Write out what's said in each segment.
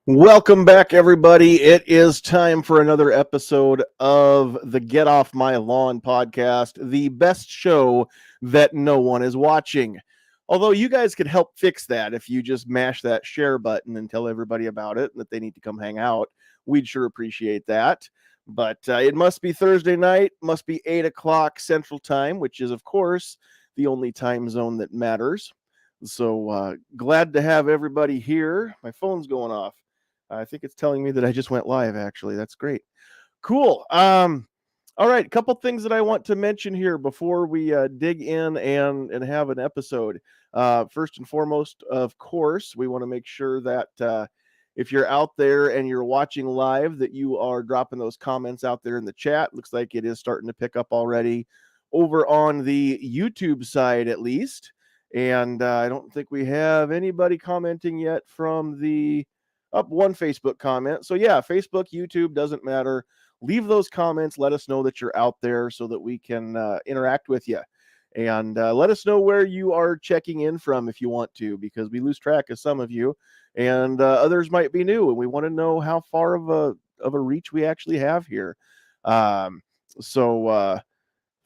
Welcome back, everybody. It is time for another episode of the Get Off My Lawn podcast, the best show that no one is watching. Although you guys could help fix that if you just mash that share button and tell everybody about it and that they need to come hang out. We'd sure appreciate that. But it must be Thursday night, must be 8 o'clock Central Time, which is, of course, the only time zone that matters. So glad to have everybody here. My phone's going off. I think it's telling me that I just went live, actually. That's great. Cool. All right, a couple things that I want to mention here before we dig in and have an episode. First and foremost, of course, we want to make sure that if you're out there and you're watching live, that you are dropping those comments out there in the chat. Looks like it is starting to pick up already over on the YouTube side, at least. And I don't think we have anybody commenting yet from the up one Facebook comment. So yeah, Facebook, YouTube, doesn't matter. Leave those comments. Let us know that you're out there so that we can interact with you. And let us know where you are checking in from if you want to, because we lose track of some of you, and others might be new, and we want to know how far of a reach we actually have here. So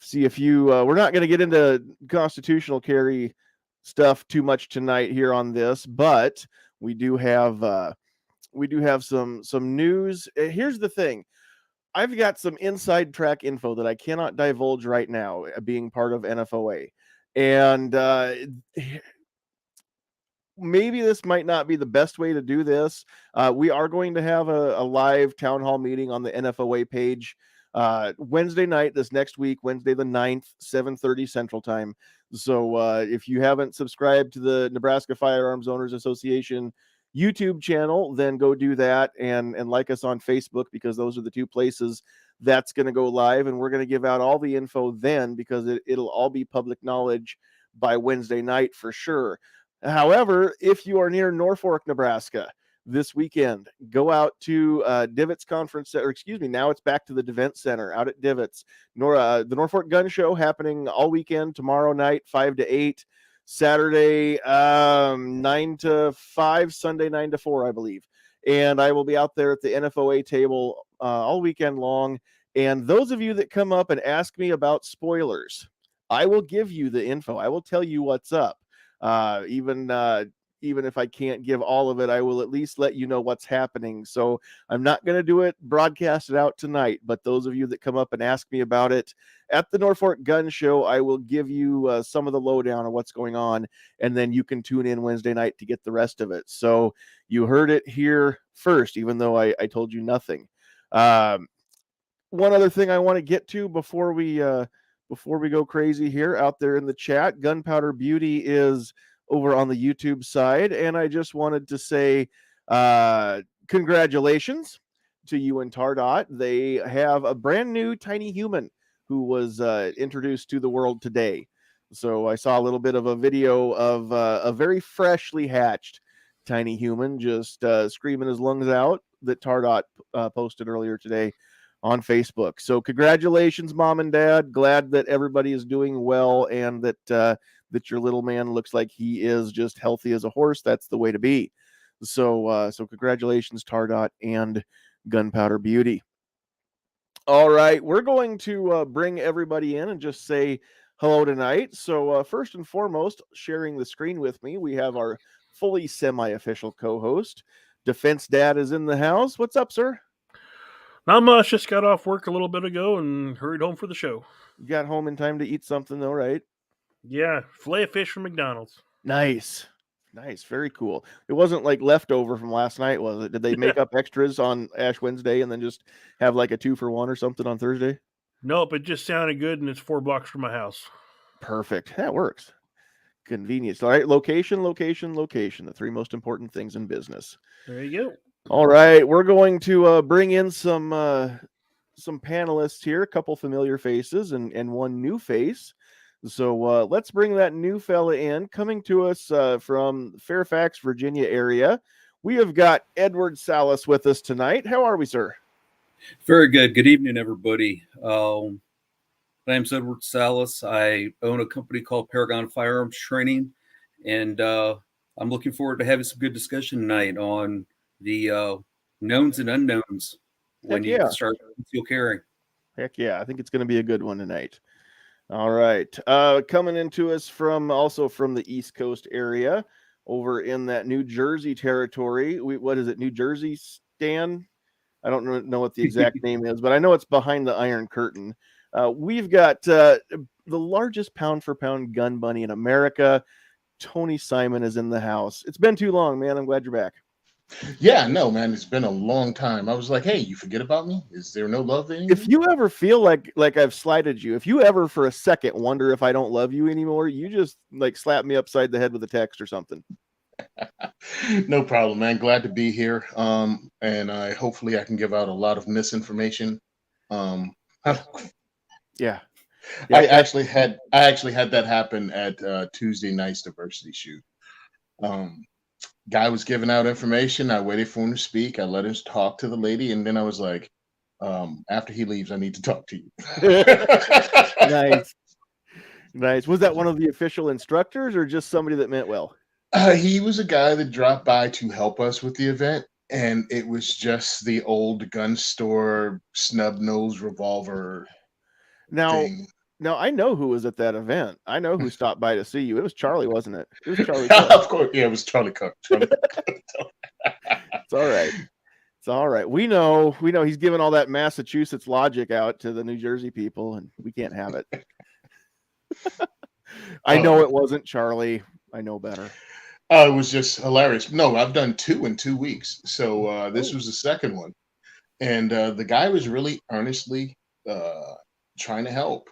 see if you. We're not going to get into constitutional carry stuff too much tonight here on this, but we do have some news. Here's the thing. I've got some inside track info that I cannot divulge right now, being part of NFOA. And maybe this might not be the best way to do this. We are going to have a live town hall meeting on the NFOA page Wednesday night, this next week, Wednesday the 9th, 7:30 Central Time. So if you haven't subscribed to the Nebraska Firearms Owners Association YouTube channel, then go do that and like us on Facebook, because those are the two places that's going to go live, and we're going to give out all the info then, because it'll all be public knowledge by Wednesday night for sure. However, if you are near Norfolk, Nebraska this weekend, go out to Divots Conference, or excuse me, now it's back to the Devent Center out at Divots. The Norfolk Gun Show happening all weekend, tomorrow night, 5 to 8. Saturday 9 to 5, Sunday 9 to 4, I believe. And I will be out there at the NFOA table all weekend long. And those of you that come up and ask me about spoilers, I will give you the info. I will tell you what's up. Even if I can't give all of it, I will at least let you know what's happening. So I'm not going to do it, broadcast it out tonight, but those of you that come up and ask me about it at the Norfolk Gun Show, I will give you some of the lowdown of what's going on, and then you can tune in Wednesday night to get the rest of it. So you heard it here first, even though I told you nothing. One other thing I want to get to before we go crazy here out there in the chat, Gunpowder Beauty is over on the YouTube side, and I just wanted to say congratulations to you and Tardot. They have a brand new tiny human who was introduced to the world today. So I saw a little bit of a video of a very freshly hatched tiny human just screaming his lungs out that Tardot posted earlier today on Facebook. So congratulations, Mom and Dad. Glad that everybody is doing well, and that your little man looks like he is just healthy as a horse. That's the way to be. So congratulations, Tardot and Gunpowder Beauty. All right, we're going to bring everybody in and just say hello tonight. So first and foremost, sharing the screen with me, we have our fully semi-official co-host. Defense Dad is in the house. What's up, sir? Not much. Just got off work a little bit ago and hurried home for the show. You got home in time to eat something, though, right? Yeah, filet of fish from McDonald's. Nice. Very cool. It wasn't like leftover from last night, was it? Did they make up extras on Ash Wednesday and then just have like a 2-for-1 or something on Thursday? Nope, it just sounded good, and it's 4 blocks from my house. Perfect. That works. Convenience. All right. Location. The 3 most important things in business. There you go. All right. We're going to bring in some panelists here, a couple familiar faces and one new face. So let's bring that new fella in, coming to us from Fairfax, Virginia area. We have got Edward Salas with us tonight. How are we, sir? Very good. Good evening, everybody. My name's Edward Salas. I own a company called Paragon Firearms Training, and I'm looking forward to having some good discussion tonight on the knowns and unknowns when Heck you yeah. start concealed carrying. Heck yeah. I think it's going to be a good one tonight. All right. Coming into us from the East Coast area over in that New Jersey territory. What is it? New Jersey Stan? I don't know what the exact name is, but I know it's behind the Iron Curtain. We've got the largest pound for pound gun bunny in America. Tony Simon is in the house. It's been too long, man. I'm glad you're back. Yeah, no, man, it's been a long time. I was like, hey, you forget about me? Is there no love anymore? If you ever feel like I've slighted you, if you ever for a second wonder if I don't love you anymore, you just like slap me upside the head with a text or something. No problem, man. Glad to be here. And hopefully I can give out a lot of misinformation. Yeah. I actually had that happen at Tuesday night's diversity shoot. Guy was giving out information. I waited for him to speak. I let him talk to the lady, and then I was like, after he leaves, I need to talk to you. Nice. Was that one of the official instructors or just somebody that meant well? He was a guy that dropped by to help us with the event, and it was just the old gun store snub nose revolver thing. Now I know who was at that event. I know who stopped by to see you. It was Charlie, wasn't it? It was Charlie. Of course, yeah, it was Charlie Cook. It's all right. It's all right. We know he's giving all that Massachusetts logic out to the New Jersey people, and we can't have it. I know it wasn't Charlie. I know better. It was just hilarious. No, I've done 2 in 2 weeks. So this was the second one. And the guy was really earnestly trying to help.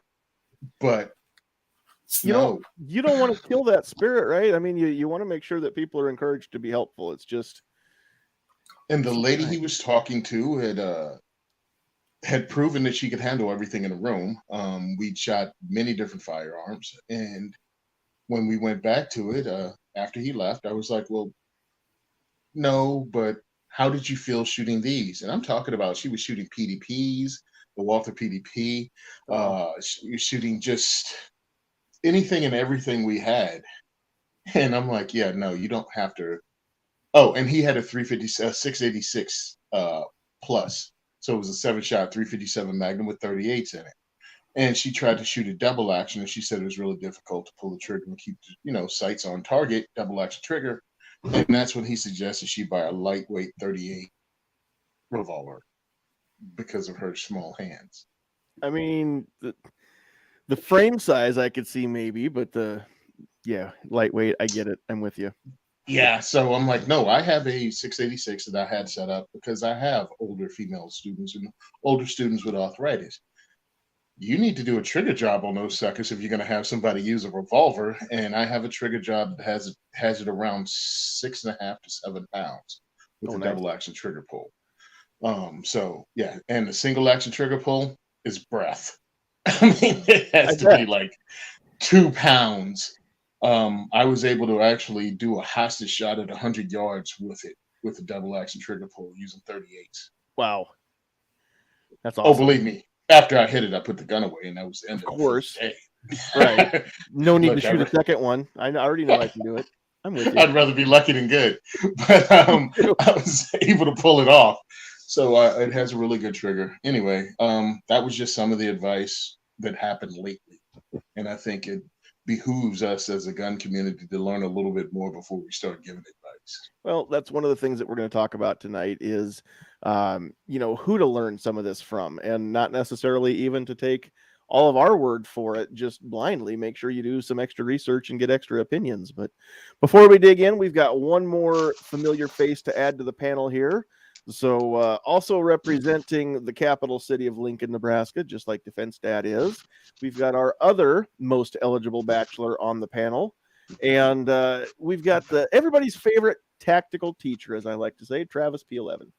But you don't want to kill that spirit, right? I mean, you want to make sure that people are encouraged to be helpful. It's just. And the lady he was talking to had proven that she could handle everything in a room. We'd shot many different firearms. And when we went back to it, after he left, I was like, well, no, but how did you feel shooting these? And I'm talking about she was shooting PDPs, the Walther PDP, shooting just anything and everything we had. And I'm like, yeah, no, you don't have to. Oh, and he had a 686 plus. So it was a 7-shot 357 Magnum with 38s in it. And she tried to shoot a double action, and she said it was really difficult to pull the trigger and keep, sights on target, double action trigger. And that's when he suggested she buy a lightweight 38 revolver because of her small hands. I mean, the frame size I could see maybe, but lightweight, I get it. I'm with you. Yeah, so I'm like, no, I have a 686 that I had set up because I have older female students and older students with arthritis. You need to do a trigger job on those suckers if you're going to have somebody use a revolver. And I have a trigger job that has it around 6.5 to 7 pounds with a double action trigger pull. So yeah, and the single action trigger pull is breath. I mean, it has to be like 2 pounds. I was able to actually do a hostage shot at 100 yards with a double action trigger pull using 38s. Wow, that's awesome. Oh, believe me. After I hit it, I put the gun away, and that was the end of course. the day. Right. No need to shoot a second one. I already know I can do it. I'm with you. I'd rather be lucky than good. But I was able to pull it off. So it has a really good trigger. Anyway, that was just some of the advice that happened lately. And I think it behooves us as a gun community to learn a little bit more before we start giving advice. Well, that's one of the things that we're going to talk about tonight is, who to learn some of this from, and not necessarily even to take all of our word for it, just blindly. Make sure you do some extra research and get extra opinions. But before we dig in, we've got one more familiar face to add to the panel here. So also representing the capital city of Lincoln, Nebraska, just like Defense Dad is, we've got our other most eligible bachelor on the panel. And we've got everybody's favorite tactical teacher, as I like to say, Travis P11.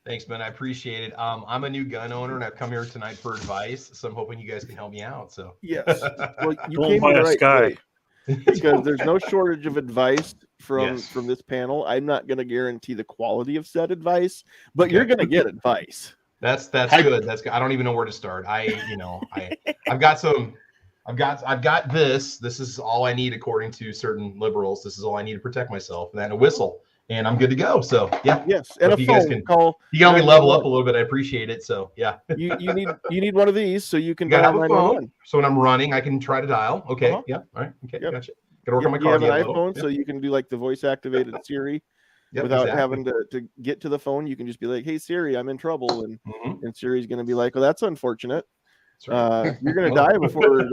Thanks, man. I appreciate it. I'm a new gun owner, and I've come here tonight for advice. So I'm hoping you guys can help me out. So yes, well, you Don't came buy to the a right Sky. place, because there's no shortage of advice from this panel. I'm not going to guarantee the quality of said advice, but you're going to get advice. That's good. That's good. I don't even know where to start. I've got this. This is all I need according to certain liberals. This is all I need to protect myself. And then a whistle. and I'm good to go. So yeah. Yes, So and if a you guys phone can call. you help me level up a 911. little bit, I appreciate it. So yeah. You need one of these so you can You gotta dial have a 911. phone. So when I'm running, I can try to dial. Okay. Uh-huh. Yeah. All right. Okay. Yep. Gotcha. Gotta work Yep. on my You have an cardio a little. iPhone, Yep. so you can do like the voice activated Siri Yep, without exactly. having to get to the phone. You can just be like, "Hey Siri, I'm in trouble," and Mhm. Siri's going to be like, "Oh, that's unfortunate. That's right. You're going to Well. die before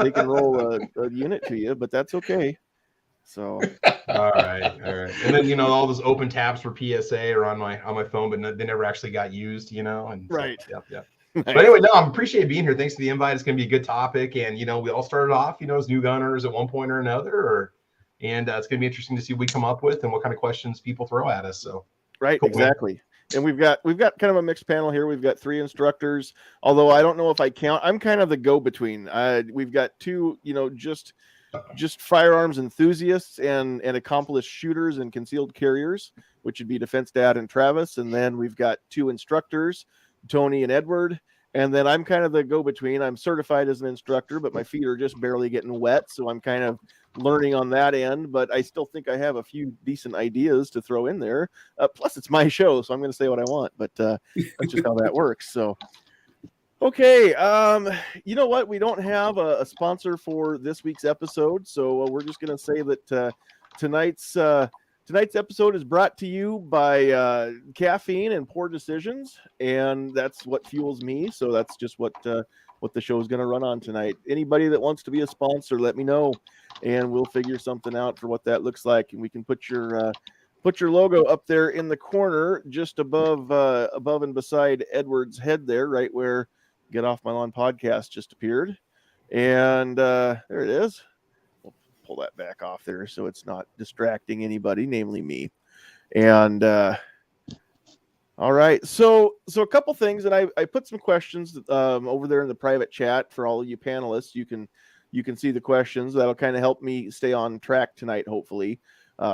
they can roll a unit to you, but that's okay." So All right. And then all those open tabs for PSA are on my phone, but they never actually got used. And right. So, yep. Nice. But anyway, no, I appreciate being here. Thanks for the invite. It's going to be a good topic, and we all started off, as new gunners at one point or another, and it's going to be interesting to see what we come up with and what kind of questions people throw at us. So right, cool, exactly. And we've got kind of a mixed panel here. We've got 3 instructors, although I don't know if I count. I'm kind of the go-between. We've got 2, just firearms enthusiasts and accomplished shooters and concealed carriers, which would be Defense Dad and Travis. And then we've got 2 instructors, Tony and Edward. And then I'm kind of the go-between. I'm certified as an instructor, but my feet are just barely getting wet. So I'm kind of learning on that end, but I still think I have a few decent ideas to throw in there. Plus it's my show, so I'm going to say what I want, but that's just how that works. So okay, you know what? We don't have a sponsor for this week's episode, so we're just going to say that tonight's episode is brought to you by caffeine and poor decisions, and that's what fuels me. So that's just what the show is going to run on tonight. Anybody that wants to be a sponsor, let me know, and we'll figure something out for what that looks like, and we can put your logo up there in the corner, just above and beside Edward's head there, right where Get Off My Lawn podcast just appeared. And there it is. We'll pull that back off there so it's not distracting anybody, namely me. And all right. So a couple things, and I put some questions over there in the private chat for all of you panelists. You can see the questions. That'll kind of help me stay on track tonight, hopefully.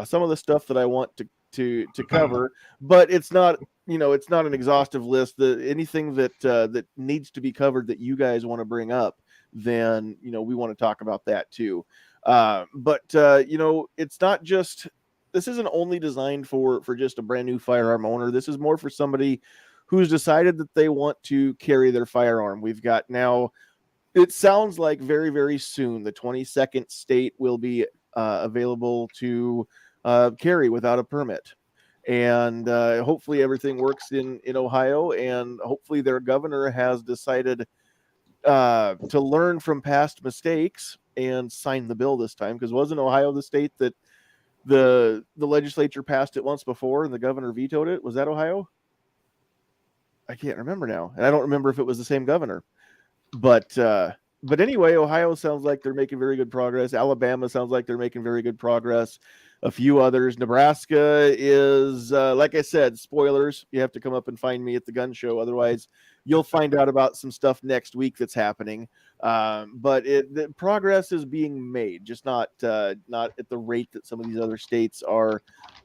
Some of the stuff that I want to cover, but it's not it's not an exhaustive list. Anything that needs to be covered that you guys want to bring up, then we want to talk about that too. But it's not just, this isn't only designed for just a brand new firearm owner. This is more for somebody who's decided that they want to carry their firearm. We've got now, it sounds like very, very soon, the 22nd state will be available to carry without a permit. And hopefully everything works in Ohio, and hopefully their governor has decided to learn from past mistakes and sign the bill this time, because wasn't Ohio the state that the legislature passed it once before and the governor vetoed it? Was that Ohio? I can't remember now, and I don't remember if it was the same governor. But anyway, Ohio sounds like they're making very good progress. Alabama sounds like they're making very good progress. A few others. Nebraska is, like I said, spoilers. You have to come up and find me at the gun show. Otherwise, you'll find out about some stuff next week that's happening. But the progress is being made, just not at the rate that some of these other states are,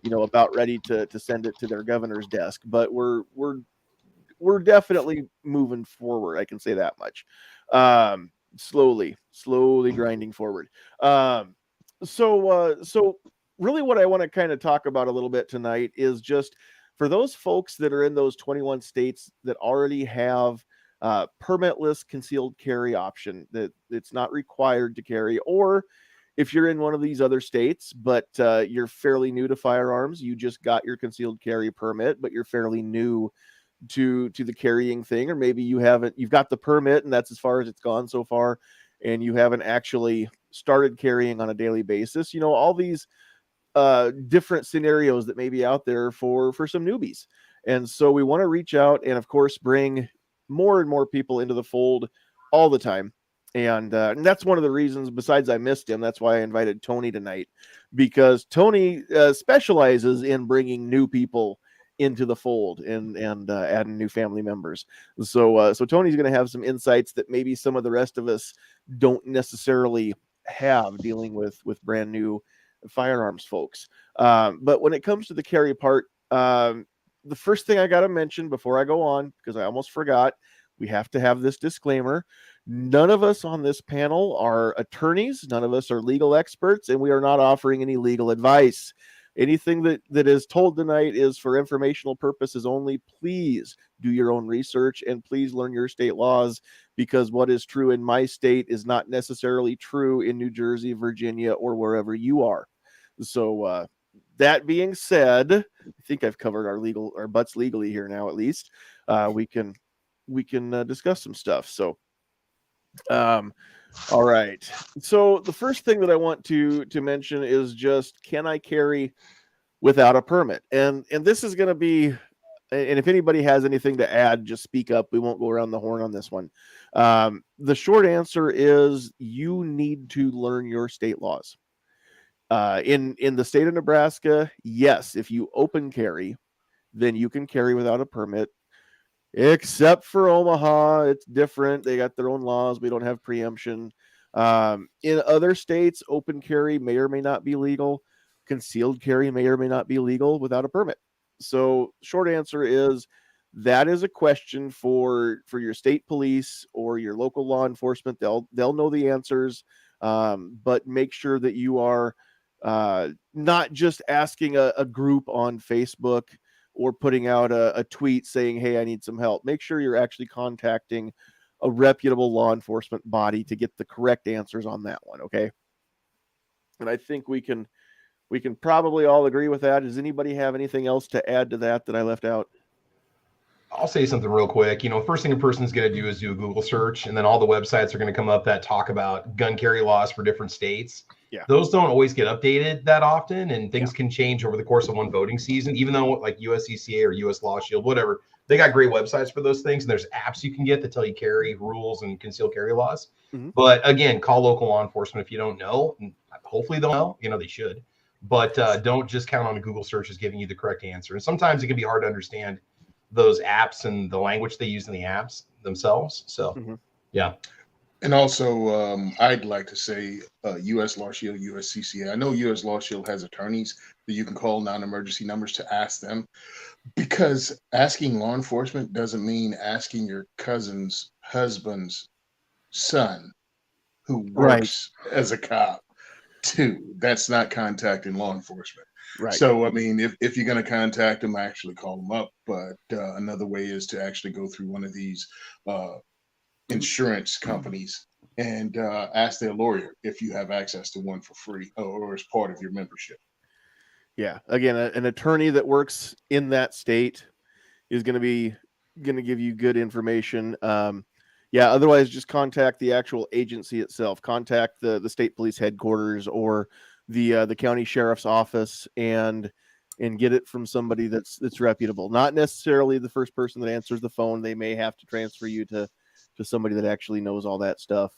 about ready to send it to their governor's desk. But we're definitely moving forward. I can say that much. Slowly grinding forward. So really what I want to kind of talk about a little bit tonight is just for those folks that are in those 21 states that already have permitless concealed carry option, that it's not required to carry, or if you're in one of these other states, but you're fairly new to firearms, you just got your concealed carry permit, but you're fairly new to the carrying thing, or maybe you've got the permit and that's as far as it's gone so far, and you haven't actually started carrying on a daily basis. All these different scenarios that may be out there for some newbies. And so we want to reach out and of course bring more and more people into the fold all the time. And that's one of the reasons, besides I missed him, that's why I invited Tony tonight, because Tony specializes in bringing new people into the fold and adding new family members. So Tony's going to have some insights that maybe some of the rest of us don't necessarily have dealing with brand new firearms folks. But when it comes to the carry part, the first thing I got to mention before I go on, because I almost forgot, we have to have this disclaimer. None of us on this panel are attorneys. None of us are legal experts, and we are not offering any legal advice. Anything that is told tonight is for informational purposes only. Please do your own research and please learn your state laws, because what is true in my state is not necessarily true in New Jersey, Virginia, or wherever you are. So that being said, I think I've covered our butts legally here now. At least we can discuss some stuff. So all right. So the first thing that I want to mention is just, can I carry without a permit? And this is going to be, and if anybody has anything to add, just speak up. We won't go around the horn on this one. The short answer is you need to learn your state laws. In the state of Nebraska, yes, if you open carry, then you can carry without a permit. Except for Omaha, it's different. They got their own laws. We don't have preemption. In other states, open carry may or may not be legal. Concealed carry may or may not be legal without a permit. So short answer is that is a question for your state police or your local law enforcement. They'll know the answers, but make sure that you are not just asking a group on Facebook or putting out a tweet saying, hey, I need some help. Make sure you're actually contacting a reputable law enforcement body to get the correct answers on that one, okay? And I think we can probably all agree with that. Does anybody have anything else to add to that I left out? I'll say something real quick. First thing a person's going to do is do a Google search, and then all the websites are going to come up that talk about gun carry laws for different states. Yeah. Those don't always get updated that often, and things can change over the course of one voting season, even though like USCCA or US Law Shield, whatever, they got great websites for those things. And there's apps you can get that tell you carry rules and concealed carry laws. Mm-hmm. But again, call local law enforcement if you don't know. And hopefully they'll know, they should. But don't just count on a Google search as giving you the correct answer. And sometimes it can be hard to understand those apps and the language they use in the apps themselves. So, yeah. And also, I'd like to say U.S. Law Shield, USCCA. I know U.S. Law Shield has attorneys that you can call non-emergency numbers to ask them, because asking law enforcement doesn't mean asking your cousin's husband's son who works as a cop too. That's not contacting law enforcement. Right. So, I mean, if you're going to contact them, actually call them up. But another way is to actually go through one of these insurance companies and ask their lawyer if you have access to one for free or as part of your membership. Yeah. Again, an attorney that works in that state is going to give you good information. Otherwise just contact the actual agency itself. Contact the state police headquarters or the county sheriff's office and get it from somebody that's reputable. Not necessarily the first person that answers the phone. They may have to transfer you to somebody that actually knows all that stuff.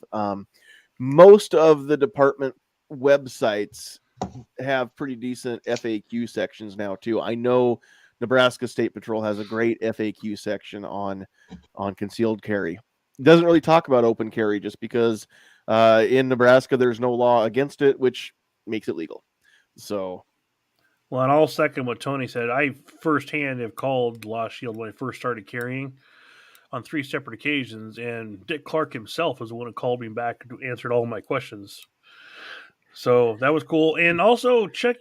Most of the department websites have pretty decent FAQ sections now too. I know Nebraska State Patrol has a great FAQ section on concealed carry. It doesn't really talk about open carry just because in Nebraska there's no law against it, which makes it legal. So, well, and I'll second what Tony said. I firsthand have called Law Shield when I first started carrying on 3 separate occasions, and Dick Clark himself was the one who called me back and answered all my questions. So that was cool. And also check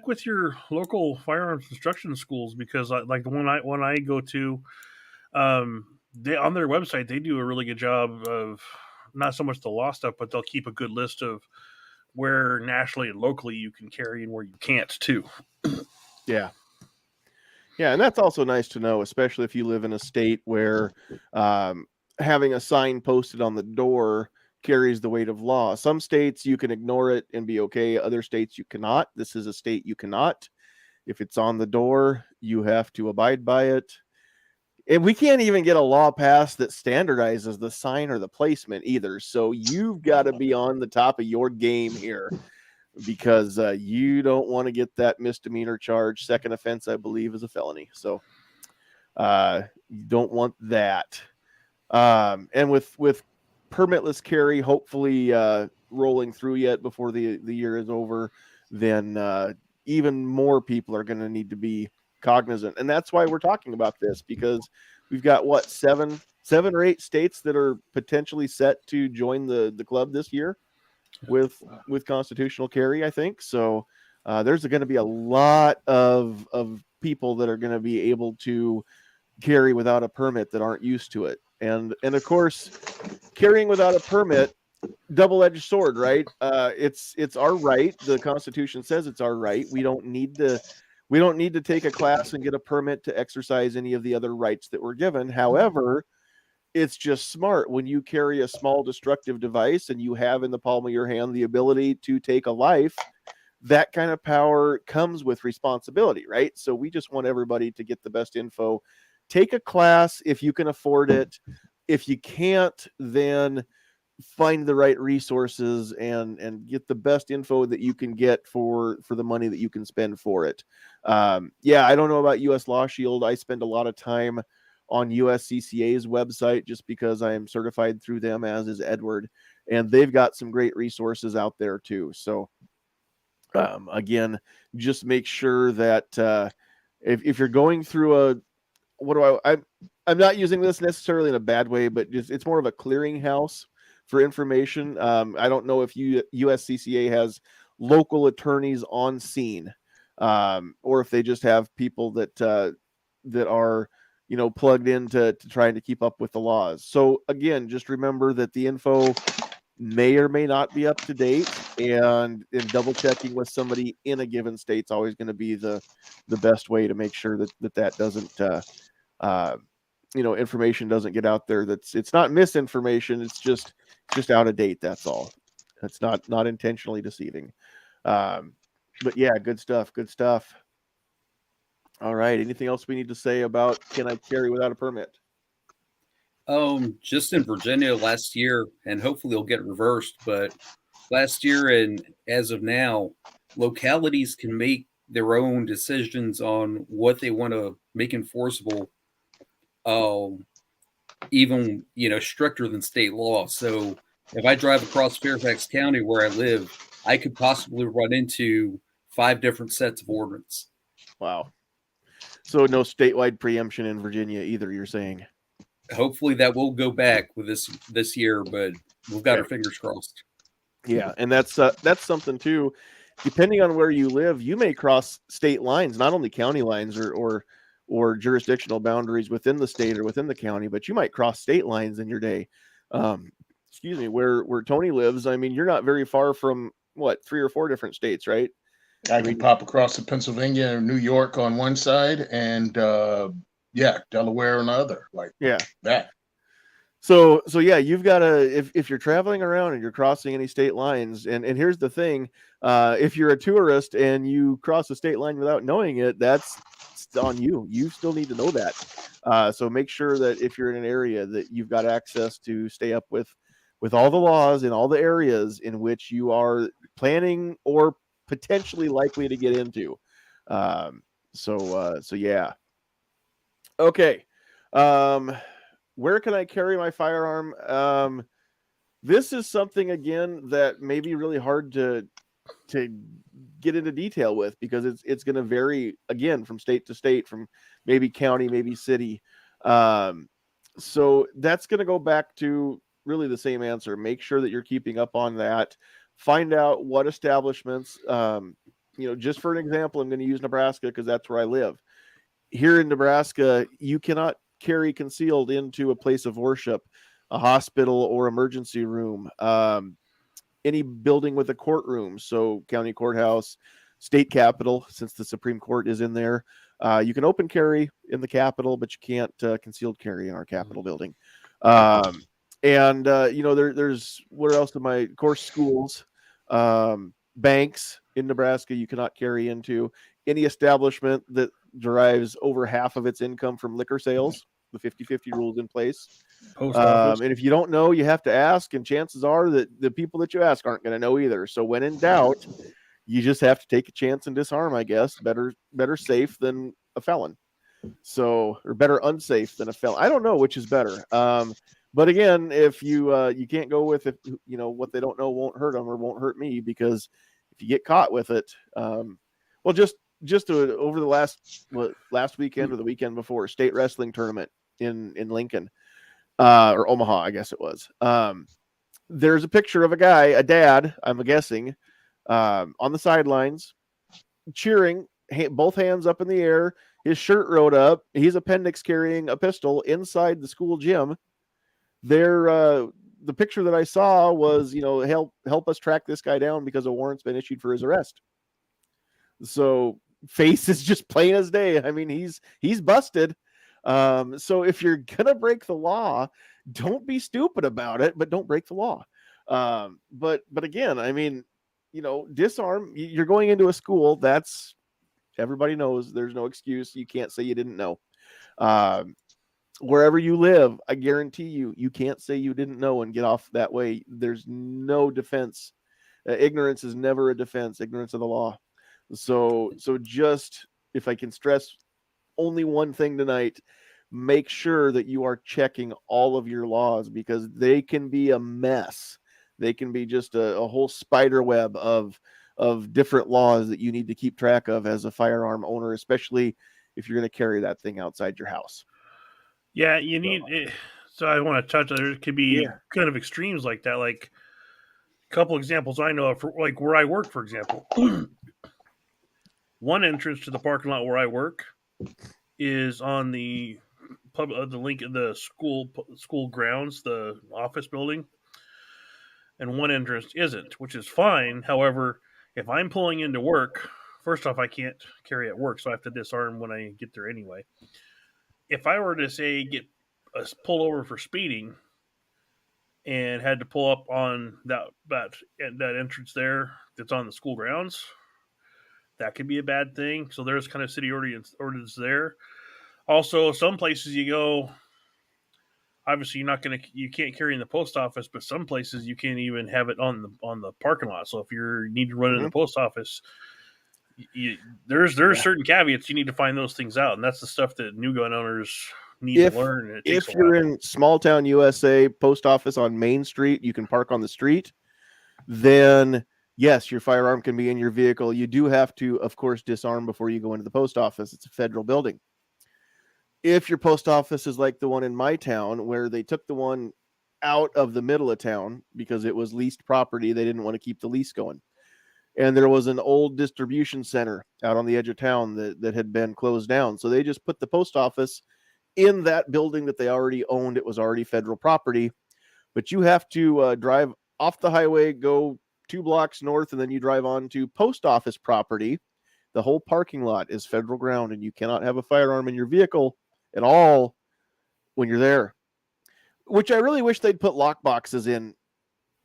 with your local firearms instruction schools, because like the one I go to, they on their website they do a really good job of not so much the law stuff, but they'll keep a good list of where nationally and locally you can carry and where you can't too. Yeah. Yeah, and that's also nice to know, especially if you live in a state where having a sign posted on the door carries the weight of law. Some states you can ignore it and be okay. Other states you cannot. This is a state you cannot. If it's on the door, you have to abide by it. And we can't even get a law passed that standardizes the sign or the placement either. So you've got to be on the top of your game here, because you don't want to get that misdemeanor charge. Second offense, I believe, is a felony. So you don't want that. And with permitless carry, hopefully rolling through yet before the year is over, then even more people are going to need to be cognizant. And that's why we're talking about this, because we've got what, seven or 8 states that are potentially set to join the club this year with constitutional carry, I think. So there's going to be a lot of people that are going to be able to carry without a permit that aren't used to it. And of course, carrying without a permit, double-edged sword, right? It's our right. The Constitution says it's our right. We don't need to take a class and get a permit to exercise any of the other rights that we're given. However, it's just smart when you carry a small destructive device and you have in the palm of your hand the ability to take a life. That kind of power comes with responsibility, right? So we just want everybody to get the best info. Take a class if you can afford it. If you can't, then find the right resources and get the best info that you can get for the money that you can spend for it. Yeah, I don't know about US Law Shield. I spend a lot of time on USCCA's website just because I am certified through them, as is Edward, and they've got some great resources out there too. So again, just make sure that if you're going through I'm not using this necessarily in a bad way, but it's more of a clearinghouse for information. I don't know if USCCA has local attorneys on scene, or if they just have people that are plugged into trying to keep up with the laws. So again, just remember that the info may or may not be up to date, and double checking with somebody in a given state is always going to be the best way to make sure that doesn't information doesn't get out there. It's not misinformation. It's just out of date. That's all. It's not intentionally deceiving. But yeah, good stuff. Good stuff. All right. Anything else we need to say about can I carry without a permit? Just in Virginia last year, and hopefully it'll get reversed, but last year and as of now, localities can make their own decisions on what they want to make enforceable, even stricter than state law. So if I drive across Fairfax County where I live, I could possibly run into 5 different sets of ordinance. Wow. So no statewide preemption in Virginia either, you're saying? Hopefully that will go back with this year, but we've got our fingers crossed. Yeah, and that's something too. Depending on where you live, you may cross state lines, not only county lines or jurisdictional boundaries within the state or within the county, but you might cross state lines in your day. Excuse me, where Tony lives, I mean, you're not very far from 3 or 4 different states, right? I can pop across to Pennsylvania or New York on one side, and Delaware on the other. That. So yeah, you've got to, if you're traveling around and you're crossing any state lines, and here's the thing, if you're a tourist and you cross a state line without knowing it, that's on you. You still need to know that. So make sure that if you're in an area that you've got access to stay up with all the laws in all the areas in which you are planning or potentially likely to get into. So yeah. Okay. Where can I carry my firearm? This is something again that may be really hard to get into detail with, because it's going to vary again from state to state, from maybe county, maybe city. So that's going to go back to really the same answer. Make sure that you're keeping up on that. Find out what establishments, just for an example, I'm going to use Nebraska because that's where I live. Here in Nebraska, you cannot carry concealed into a place of worship, a hospital or emergency room, any building with a courtroom. So county courthouse, state capitol, since the Supreme Court is in there. You can open carry in the Capitol, but you can't concealed carry in our Capitol building. There's where else am I? Of course, schools, banks in Nebraska you cannot carry into. Any establishment that derives over half of its income from liquor sales. The 50-50 rules in place. And if you don't know, you have to ask, and chances are that the people that you ask aren't going to know either. So when in doubt, you just have to take a chance and disarm, I guess. Better safe than a felon. So, or better unsafe than a felon. I don't know which is better. But again, if you can't go with it, what they don't know won't hurt them or won't hurt me, because if you get caught with it, just over the last weekend or the weekend before, state wrestling tournament in Lincoln, or Omaha, I guess it was. There's a picture of a guy, a dad, I'm guessing, on the sidelines cheering, both hands up in the air, his shirt rolled up. He's appendix carrying a pistol inside the school gym. The picture that I saw was, help us track this guy down because a warrant's been issued for his arrest. So face is just plain as day. I mean, he's busted. So if you're gonna break the law, don't be stupid about it, but don't break the law. But again, I mean, disarm. You're going into a school. That's everybody knows. There's no excuse. You can't say you didn't know. Wherever you live, I guarantee you can't say you didn't know and get off that way. There's no defense. Ignorance is never a defense. Ignorance of the law. So just, if I can stress only one thing tonight, make sure that you are checking all of your laws, because they can be a mess. They can be just a whole spider web of different laws that you need to keep track of as a firearm owner, especially if you're going to carry that thing outside your house. Yeah, you need it. So I want to touch on, there could be kind of extremes like that. Like a couple examples I know of, for, like where I work, for example. One entrance to the parking lot where I work is on the link of the school grounds, the office building, and one entrance isn't, which is fine. However, if I'm pulling into work, first off, I can't carry at work, so I have to disarm when I get there anyway. If I were to say get pulled over for speeding and had to pull up on that entrance there that's on the school grounds, that could be a bad thing. So there's kind of city ordinance there. Also, some places you go, obviously you can't carry in the post office, but some places you can't even have it on the parking lot. So if you need to run in the post office, there's certain caveats. You need to find those things out, and that's the stuff that new gun owners need to learn. If you're in small town USA, post office on Main Street, you can park on the street. Then yes, your firearm can be in your vehicle. You do have to, of course, disarm before you go into the post office. It's a federal building. If your post office is like the one in my town, where they took the one out of the middle of town because it was leased property, they didn't want to keep the lease going. And there was an old distribution center out on the edge of town that had been closed down. So they just put the post office in that building that they already owned. It was already federal property, but you have to drive off the highway, go 2 blocks north, and then you drive on to post office property. The whole parking lot is federal ground, and you cannot have a firearm in your vehicle at all when you're there, which I really wish they'd put lock boxes in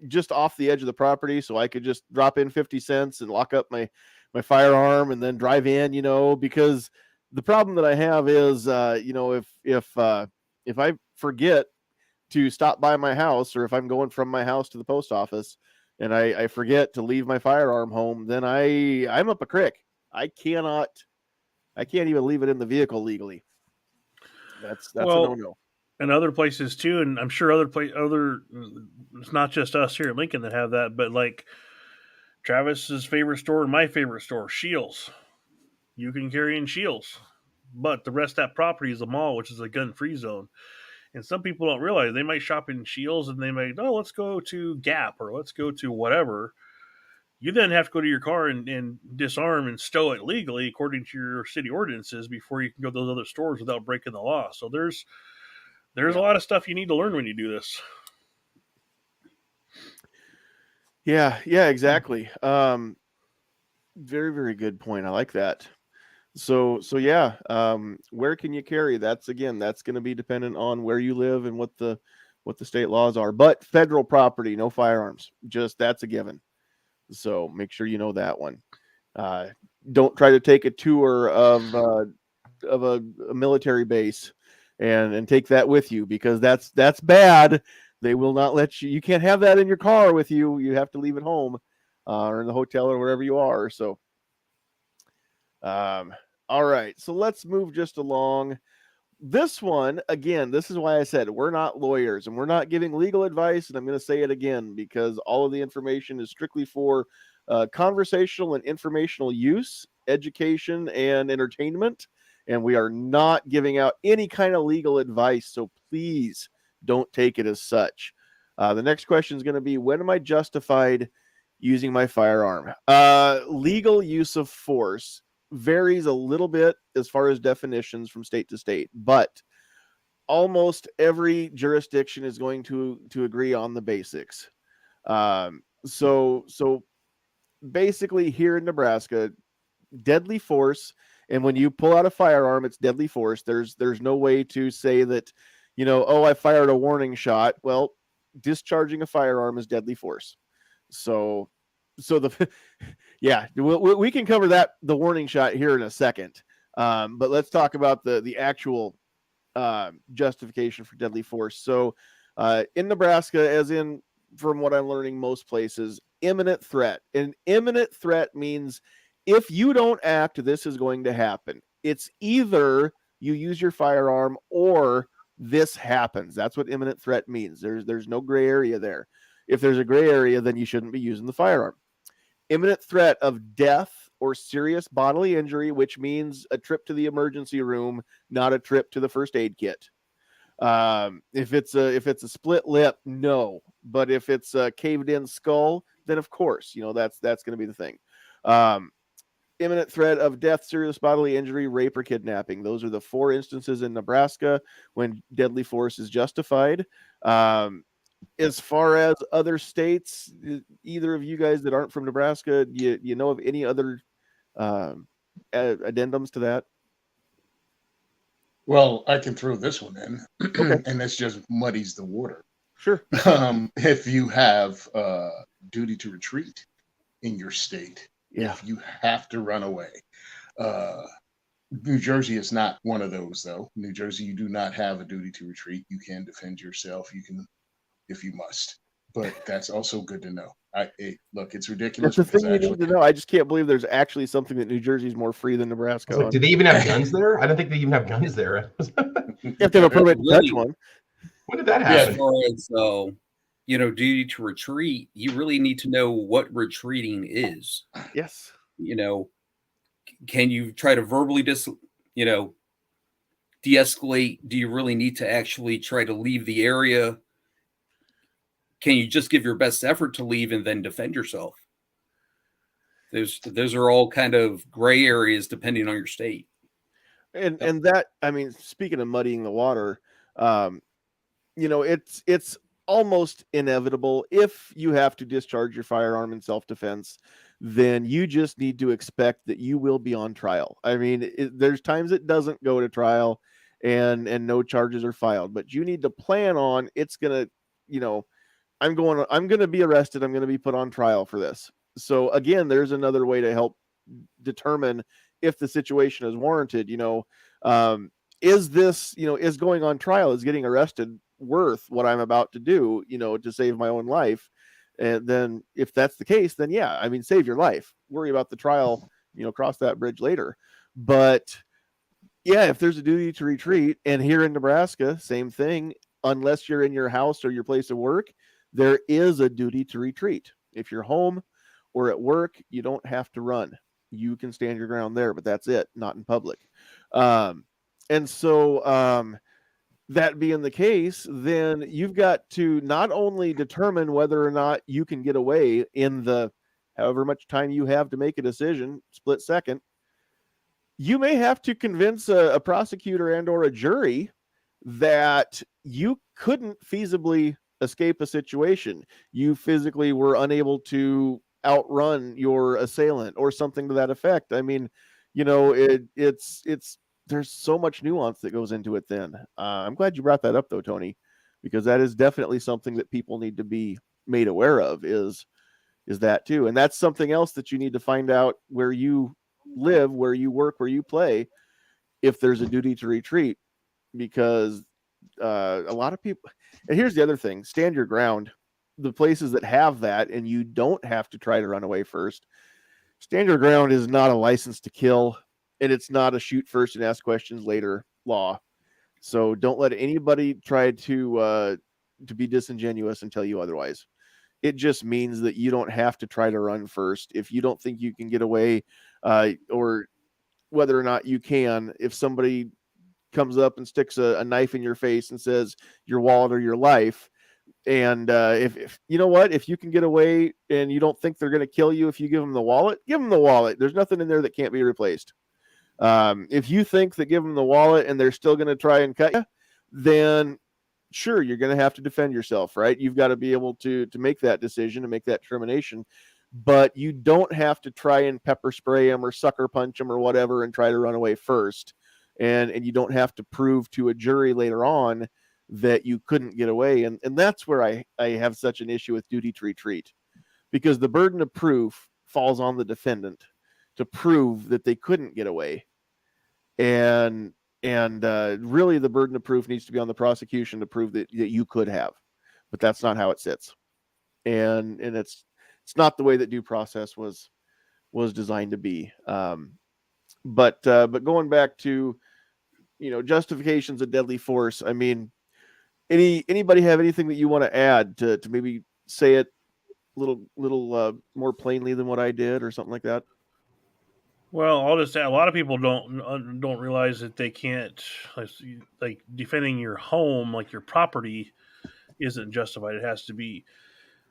just off the edge of the property, so I could just drop in 50 cents and lock up my firearm and then drive in, because the problem that I have is, if I forget to stop by my house, or if I'm going from my house to the post office and I forget to leave my firearm home, then I'm up a creek. I can't even leave it in the vehicle legally. That's a no-no. And other places too, and I'm sure it's not just us here in Lincoln that have that, but like Travis's favorite store and my favorite store, Shields. You can carry in Shields, but the rest of that property is a mall, which is a gun-free zone. And some people don't realize they might shop in Shields and they might, let's go to Gap or let's go to whatever. You then have to go to your car and disarm and stow it legally according to your city ordinances before you can go to those other stores without breaking the law. So there's a lot of stuff you need to learn when you do this. Yeah, exactly. Very, very good point. I like that. So yeah, where can you carry? That's going to be dependent on where you live and what the state laws are. But federal property, no firearms. Just that's a given. So make sure you know that one. Don't try to take a tour of a military base and take that with you, because that's bad. They will not let you. You can't have that in your car with you. You have to leave it home or in the hotel or wherever you are. So, all right. So let's move just along. This one, again, this is why I said we're not lawyers and we're not giving legal advice. And I'm going to say it again, because all of the information is strictly for conversational and informational use, education, and entertainment. And we are not giving out any kind of legal advice. So please don't take it as such. The next question is going to be, when am I justified using my firearm. Legal use of force varies a little bit as far as definitions from state to state, but almost every jurisdiction is going to agree on the basics. So basically here in Nebraska, deadly force, and when you pull out a firearm, it's deadly force. There's no way to say that, oh, I fired a warning shot. Well, discharging a firearm is deadly force. So the yeah, we can cover the warning shot here in a second. But let's talk about the actual justification for deadly force. So in Nebraska, as in from what I'm learning most places, imminent threat. An imminent threat means if you don't act, this is going to happen. It's either you use your firearm or this happens. That's what imminent threat means. There's no gray area there. If there's a gray area, then you shouldn't be using the firearm. Imminent threat of death or serious bodily injury, which means a trip to the emergency room, not a trip to the first aid kit. If it's a split lip, no. But if it's a caved in skull, then of course, that's going to be the thing. Imminent threat of death, serious bodily injury, rape, or kidnapping. Those are the 4 instances in Nebraska when deadly force is justified. As far as other states, either of you guys that aren't from Nebraska, you know of any other addendums to that? Well, I can throw this one in, Okay. and this just muddies the water. Sure. If you have duty to retreat in your state, Yeah. if you have to run away. New Jersey is not one of those, though. New Jersey, you do not have a duty to retreat. You can defend yourself. You can, if you must. But that's also good to know. Look, it's ridiculous. That's the thing you need to know. I just can't believe there's actually something that New Jersey is more free than Nebraska. Like, do they even have guns there? I don't think they even have guns there. You have to have a permit to touch one. When did that As happen? far as duty to retreat, you really need to know what retreating is. Yes. Can you try to verbally de-escalate? Do you really need to actually try to leave the area? Can you just give your best effort to leave and then defend yourself? Those are all kind of gray areas depending on your state. And that, I mean, speaking of muddying the water, it's almost inevitable if you have to discharge your firearm in self-defense, then you just need to expect that you will be on trial. I mean, there's times it doesn't go to trial and no charges are filed, but you need to plan on it's going to, I'm going to be arrested. I'm going to be put on trial for this. So again, there's another way to help determine if the situation is warranted. Is this, is going on trial, is getting arrested worth what I'm about to do, to save my own life? And then if that's the case, then yeah, I mean, save your life, worry about the trial, cross that bridge later. But yeah, if there's a duty to retreat, and here in Nebraska, same thing, unless you're in your house or your place of work, there is a duty to retreat. If you're home or at work, you don't have to run. You can stand your ground there, but that's it, not in public. And so that being the case, then you've got to not only determine whether or not you can get away in the however much time you have to make a decision, split second, you may have to convince a prosecutor and or a jury that you couldn't feasibly escape a situation. You physically were unable to outrun your assailant or something to that effect. I mean, it's there's so much nuance that goes into it then. I'm glad you brought that up though, Tony, because that is definitely something that people need to be made aware of is that too. And that's something else that you need to find out where you live, where you work, where you play, if there's a duty to retreat, because a lot of people, and here's the other thing, stand your ground. The places that have that and you don't have to try to run away first, stand your ground is not a license to kill, and it's not a shoot first and ask questions later law. So don't let anybody try to be disingenuous and tell you otherwise. It just means that you don't have to try to run first. If you don't think you can get away, or whether or not you can, if somebody comes up and sticks a knife in your face and says your wallet or your life, And if you know what, if you can get away and you don't think they're going to kill you if you give them the wallet, give them the wallet. There's nothing in there that can't be replaced. If you think that give them the wallet and they're still going to try and cut you, then sure, you're going to have to defend yourself, right? You've got to be able to make that decision and make that determination. But you don't have to try and pepper spray them or sucker punch them or whatever and try to run away first. And you don't have to prove to a jury later on that you couldn't get away. And that's where I have such an issue with duty to retreat, because the burden of proof falls on the defendant to prove that they couldn't get away. And really the burden of proof needs to be on the prosecution to prove that you could have, but that's not how it sits. And it's not the way that due process was designed to be. But going back to, justifications of deadly force. I mean, anybody have anything that you want to add to maybe say it a little more plainly than what I did or something like that? Well, I'll just say a lot of people don't realize that they can't, like defending your home, like your property, isn't justified. It has to be,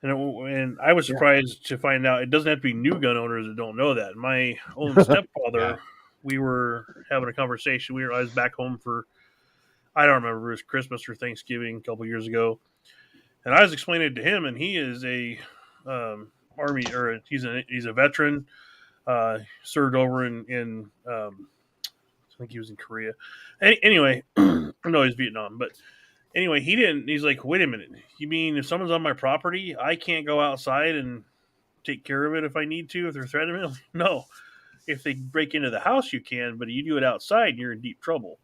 and I was surprised to find out it doesn't have to be new gun owners that don't know that. My own stepfather, we were having a conversation. I was back home for, I don't remember, it was Christmas or Thanksgiving a couple years ago, and I was explaining it to him, and he is a army, or he's a veteran. Served over in I think he was in Korea. Anyway, no, he's Vietnam. But anyway, he's like, wait a minute. You mean if someone's on my property, I can't go outside and take care of it if I need to, if they're threatening me? No. If they break into the house, you can, but you do it outside, and you're in deep trouble.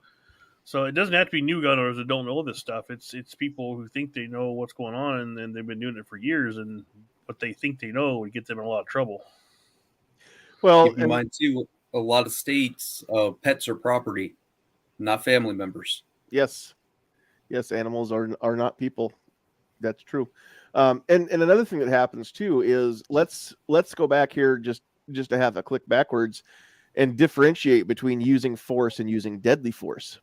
So it doesn't have to be new gun owners that don't know this stuff. It's people who think they know what's going on, and they've been doing it for years, and what they think they know would get them in a lot of trouble. Well, keep in mind too, a lot of states, pets are property, not family members. Yes, animals are not people. That's true. And another thing that happens too is let's go back here just to have a click backwards and differentiate between using force and using deadly force.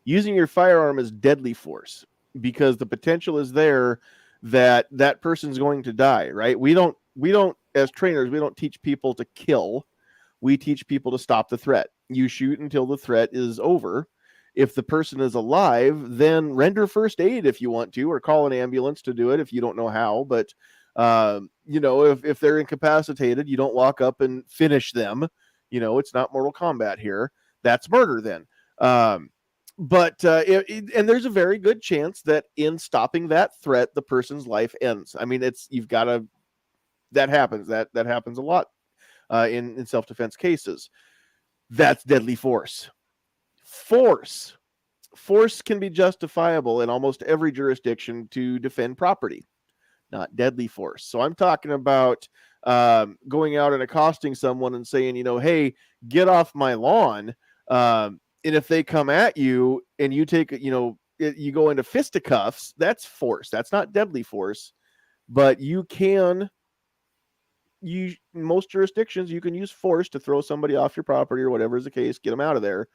Using your firearm is deadly force because the potential is there that person's going to die, right? We don't as trainers, we don't teach people to kill. We teach people to stop the threat. You shoot until the threat is over. If the person is alive, then render first aid if you want to, or call an ambulance to do it if you don't know how. But, if they're incapacitated, you don't walk up and finish them. It's not Mortal Kombat here. That's murder then. And there's a very good chance that in stopping that threat, the person's life ends. I mean, that happens. That happens a lot in self-defense cases. That's deadly force. Force can be justifiable in almost every jurisdiction to defend property, not deadly force. So I'm talking about going out and accosting someone and saying, hey, get off my lawn. And if they come at you and you take, you go into fisticuffs, that's force. That's not deadly force, but most jurisdictions, you can use force to throw somebody off your property or whatever is the case, get them out of there.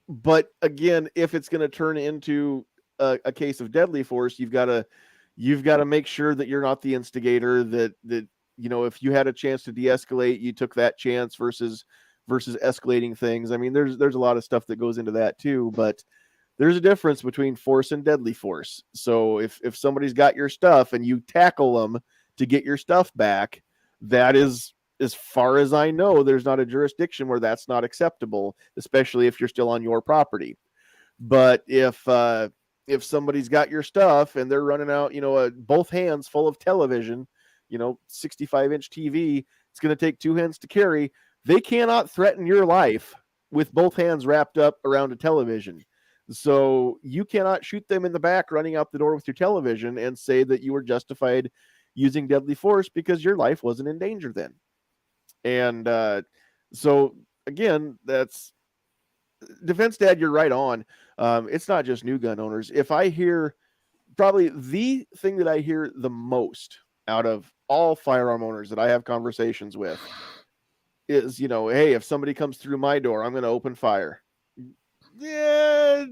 But again, if it's going to turn into a case of deadly force, you've got to make sure that you're not the instigator, that if you had a chance to de-escalate, you took that chance versus escalating things. I mean, there's a lot of stuff that goes into that too, but there's a difference between force and deadly force. So if somebody's got your stuff and you tackle them to get your stuff back, that is, as far as I know, there's not a jurisdiction where that's not acceptable, especially if you're still on your property. But if somebody's got your stuff and they're running out, both hands full of television, 65-inch TV, it's going to take two hands to carry. They cannot threaten your life with both hands wrapped up around a television. So you cannot shoot them in the back running out the door with your television and say that you were justified using deadly force because your life wasn't in danger then. And so again, that's Defense Dad, you're right on. It's not just new gun owners. If I hear, probably the thing that I hear the most out of all firearm owners that I have conversations with is, hey, if somebody comes through my door, I'm going to open fire. Yeah,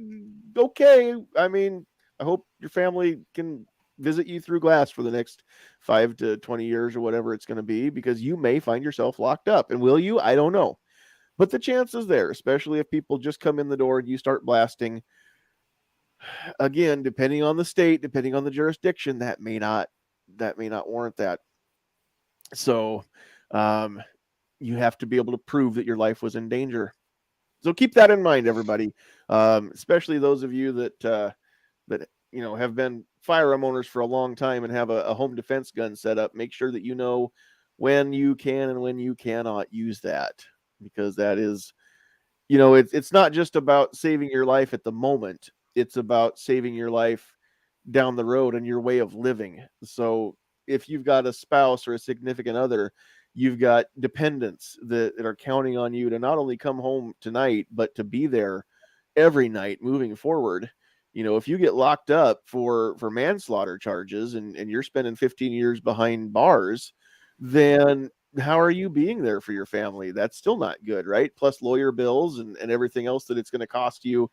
okay. I mean, I hope your family can visit you through glass for the next 5 to 20 years or whatever it's going to be, because you may find yourself locked up. And will you? I don't know. But the chance is there, especially if people just come in the door and you start blasting. Again, depending on the state, depending on the jurisdiction, that may not warrant that. So you have to be able to prove that your life was in danger. So keep that in mind, everybody, especially those of you that have been firearm owners for a long time and have a home defense gun set up. Make sure that you know when you can and when you cannot use that, because that is, it's not just about saving your life at the moment. It's about saving your life down the road and your way of living. So if you've got a spouse or a significant other, you've got dependents that are counting on you to not only come home tonight, but to be there every night moving forward. If you get locked up for manslaughter charges and you're spending 15 years behind bars, then how are you being there for your family? That's still not good, right? Plus lawyer bills and everything else that it's going to cost you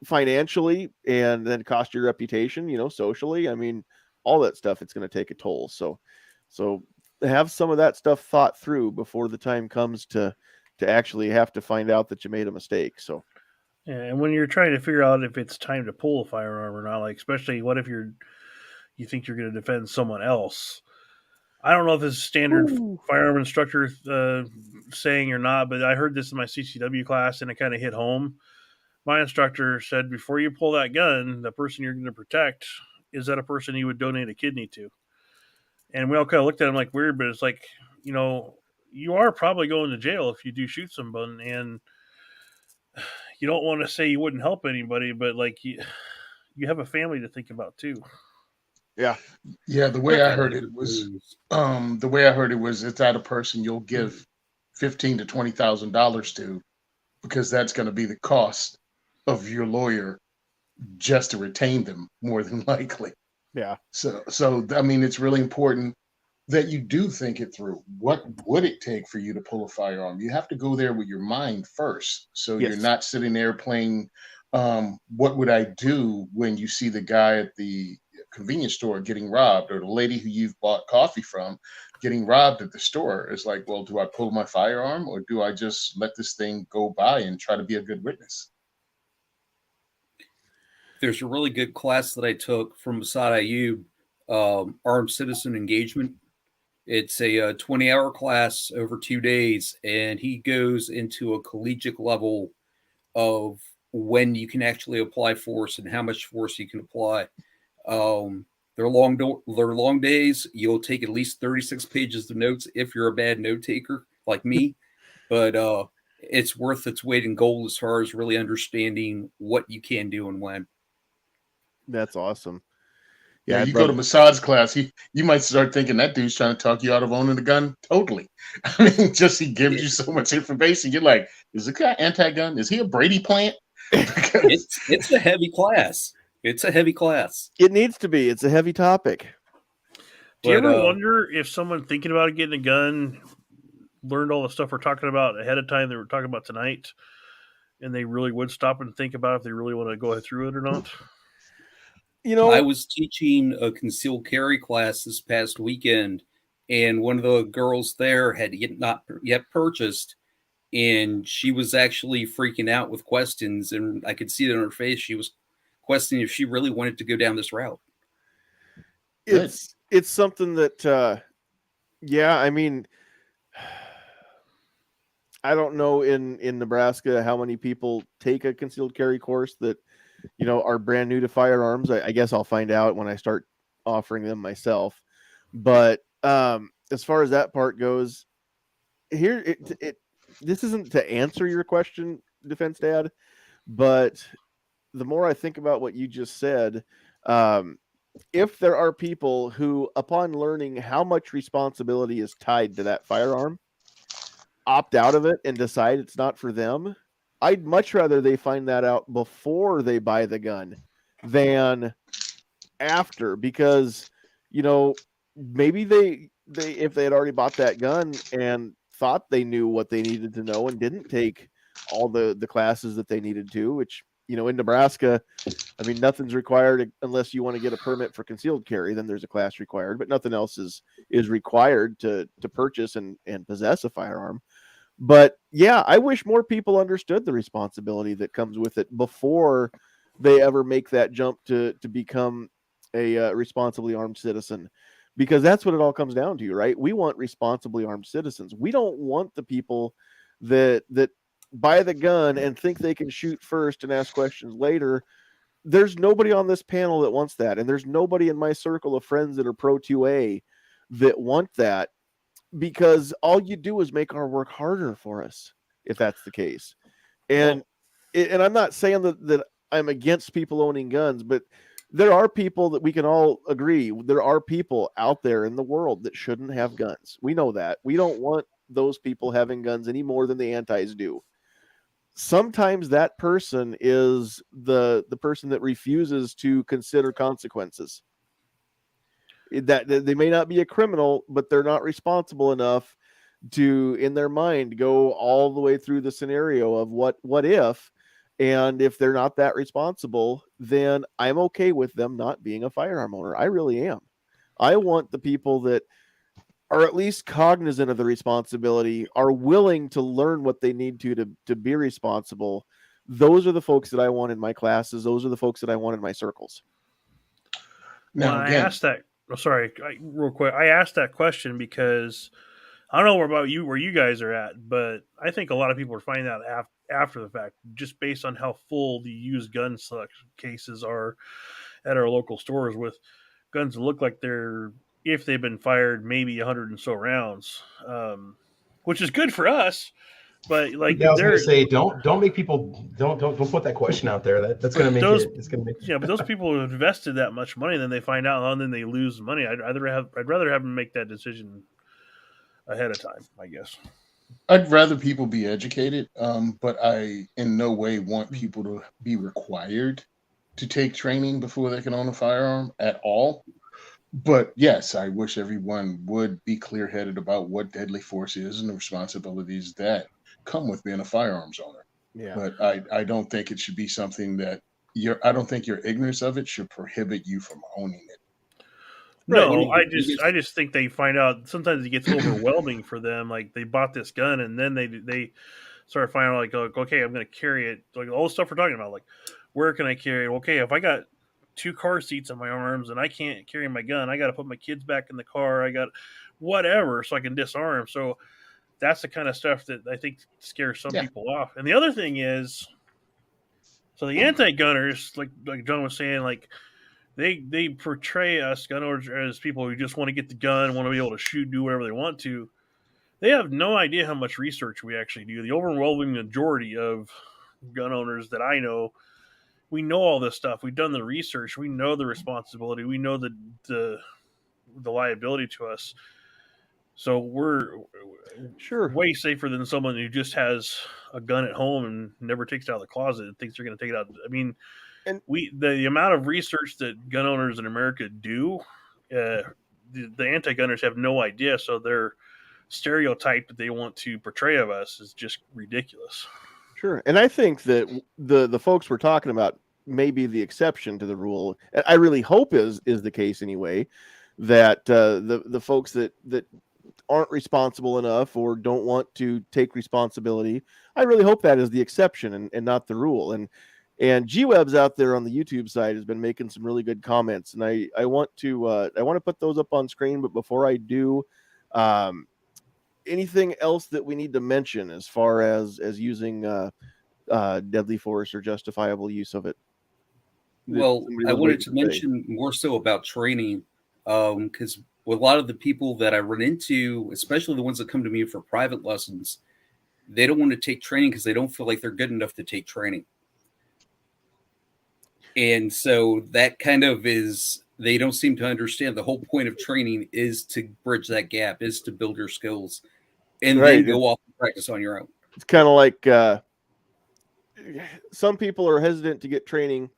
financially, and then cost your reputation, socially. I mean, all that stuff, it's going to take a toll. So have some of that stuff thought through before the time comes to actually have to find out that you made a mistake. So. Yeah, and when you're trying to figure out if it's time to pull a firearm or not, like especially what if you think you're going to defend someone else. I don't know if this is standard firearm instructor saying or not, but I heard this in my CCW class and it kind of hit home. My instructor said, before you pull that gun, the person you're going to protect, is that a person you would donate a kidney to? And we all kind of looked at him like weird, but it's like, you are probably going to jail if you do shoot someone, and you don't want to say you wouldn't help anybody, but like you have a family to think about too. Yeah. Yeah. The way I heard it was, it's that a person you'll give $15,000 to $20,000 to, because that's going to be the cost of your lawyer just to retain them, more than likely. Yeah. So I mean, it's really important that you do think it through. What would it take for you to pull a firearm? You have to go there with your mind first. So Yes. You're not sitting there playing, what would I do when you see the guy at the convenience store getting robbed, or the lady who you've bought coffee from getting robbed at the store? It's like, well, do I pull my firearm, or do I just let this thing go by and try to be a good witness? There's a really good class that I took from Masad Ayub, Armed Citizen Engagement. It's a 20-hour class over 2 days, and he goes into a collegiate level of when you can actually apply force and how much force you can apply. They're long days. You'll take at least 36 pages of notes if you're a bad note taker like me, but it's worth its weight in gold as far as really understanding what you can do and when. That's awesome. Yeah, you go to Masad's class, you might start thinking that dude's trying to talk you out of owning a gun. Totally. I mean, just he gives you so much information. You're like, is the guy anti-gun? Is he a Brady plant? It's a heavy class. It's a heavy class. It needs to be. It's a heavy topic. Do you ever wonder if someone thinking about getting a gun learned all the stuff we're talking about ahead of time that we're talking about tonight, and they really would stop and think about if they really want to go through it or not? I was teaching a concealed carry class this past weekend, and one of the girls there had not yet purchased, and she was actually freaking out with questions, and I could see it on her face. She was questioning if she really wanted to go down this route. It's something that, I mean, I don't know in Nebraska how many people take a concealed carry course that, are brand new to firearms. I guess I'll find out when I start offering them myself. But as far as that part goes, here, this isn't to answer your question, Defense Dad, but the more I think about what you just said, if there are people who, upon learning how much responsibility is tied to that firearm, opt out of it and decide it's not for them, I'd much rather they find that out before they buy the gun than after, because, maybe they if they had already bought that gun and thought they knew what they needed to know and didn't take all the classes that they needed to, which, in Nebraska, I mean, nothing's required unless you want to get a permit for concealed carry. Then there's a class required, but nothing else is required to purchase and possess a firearm. But yeah, I wish more people understood the responsibility that comes with it before they ever make that jump to become a responsibly armed citizen, because that's what it all comes down to, right? We want responsibly armed citizens. We don't want the people that buy the gun and think they can shoot first and ask questions later. There's nobody on this panel that wants that, and there's nobody in my circle of friends that are pro 2A that want that, because all you do is make our work harder for us if that's the case. And I'm not saying that I'm against people owning guns, but there are people that we can all agree, there are people out there in the world that shouldn't have guns. We know that. We don't want those people having guns any more than the antis do. Sometimes that person is the person that refuses to consider consequences. That they may not be a criminal, but they're not responsible enough to, in their mind, go all the way through the scenario of what if, and if they're not that responsible, then I'm okay with them not being a firearm owner. I really am. I want the people that are at least cognizant of the responsibility, are willing to learn what they need to be responsible. Those are the folks that I want in my classes. Those are the folks that I want in my circles. Now, Well, again, I asked that. Oh, sorry, real quick. I asked that question because I don't know about you, where you guys are at, but I think a lot of people are finding out after the fact, just based on how full the used gun cases are at our local stores with guns that look like they're, if they've been fired, maybe 100 and so rounds, which is good for us. But like, Yeah, I was going to say, don't make people don't put that question out there. That's going to make it's going to make but those people who invested that much money, then they find out and then they lose money. I'd rather have them make that decision ahead of time, I guess. I'd rather people be educated, but I in no way want people to be required to take training before they can own a firearm at all. But yes, I wish everyone would be clear-headed about what deadly force is and the responsibilities that come with being a firearms owner. Yeah. But I don't think it should be something that I don't think your ignorance of it should prohibit you from owning it. No, Right. I just think they find out sometimes it gets overwhelming for them. Like they bought this gun and then they start finding out, like, okay, I'm going to carry it. Like all the stuff we're talking about, like where can I carry it? Okay, if I got 2 car seats on my arms and I can't carry my gun, I got to put my kids back in the car. I got whatever so I can disarm. So that's the kind of stuff that I think scares some people off. And the other thing is, so the anti-gunners, like John was saying, like they portray us gun owners as people who just want to get the gun, want to be able to shoot, do whatever they want to. They have no idea how much research we actually do. The overwhelming majority of gun owners that I know, we know all this stuff. We've done the research. We know the responsibility. We know the liability to us. So we're way safer than someone who just has a gun at home and never takes it out of the closet and thinks they're going to take it out. I mean, the amount of research that gun owners in America do, the anti-gunners have no idea. So their stereotype that they want to portray of us is just ridiculous. Sure. And I think that the folks we're talking about may be the exception to the rule. I really hope is the case anyway, that the folks that aren't responsible enough or don't want to take responsibility, I really hope that is the exception and not the rule. And G-Web's out there on the YouTube side has been making some really good comments, and I want to put those up on screen. But before I do, anything else that we need to mention as far as using deadly force or justifiable use of it? Well, I wanted to mention more so about training, because with a lot of the people that I run into, especially the ones that come to me for private lessons, they don't want to take training because they don't feel like they're good enough to take training. And so that kind of is, they don't seem to understand the whole point of training is to bridge that gap, is to build your skills and then go off and practice on your own. It's kind of like some people are hesitant to get training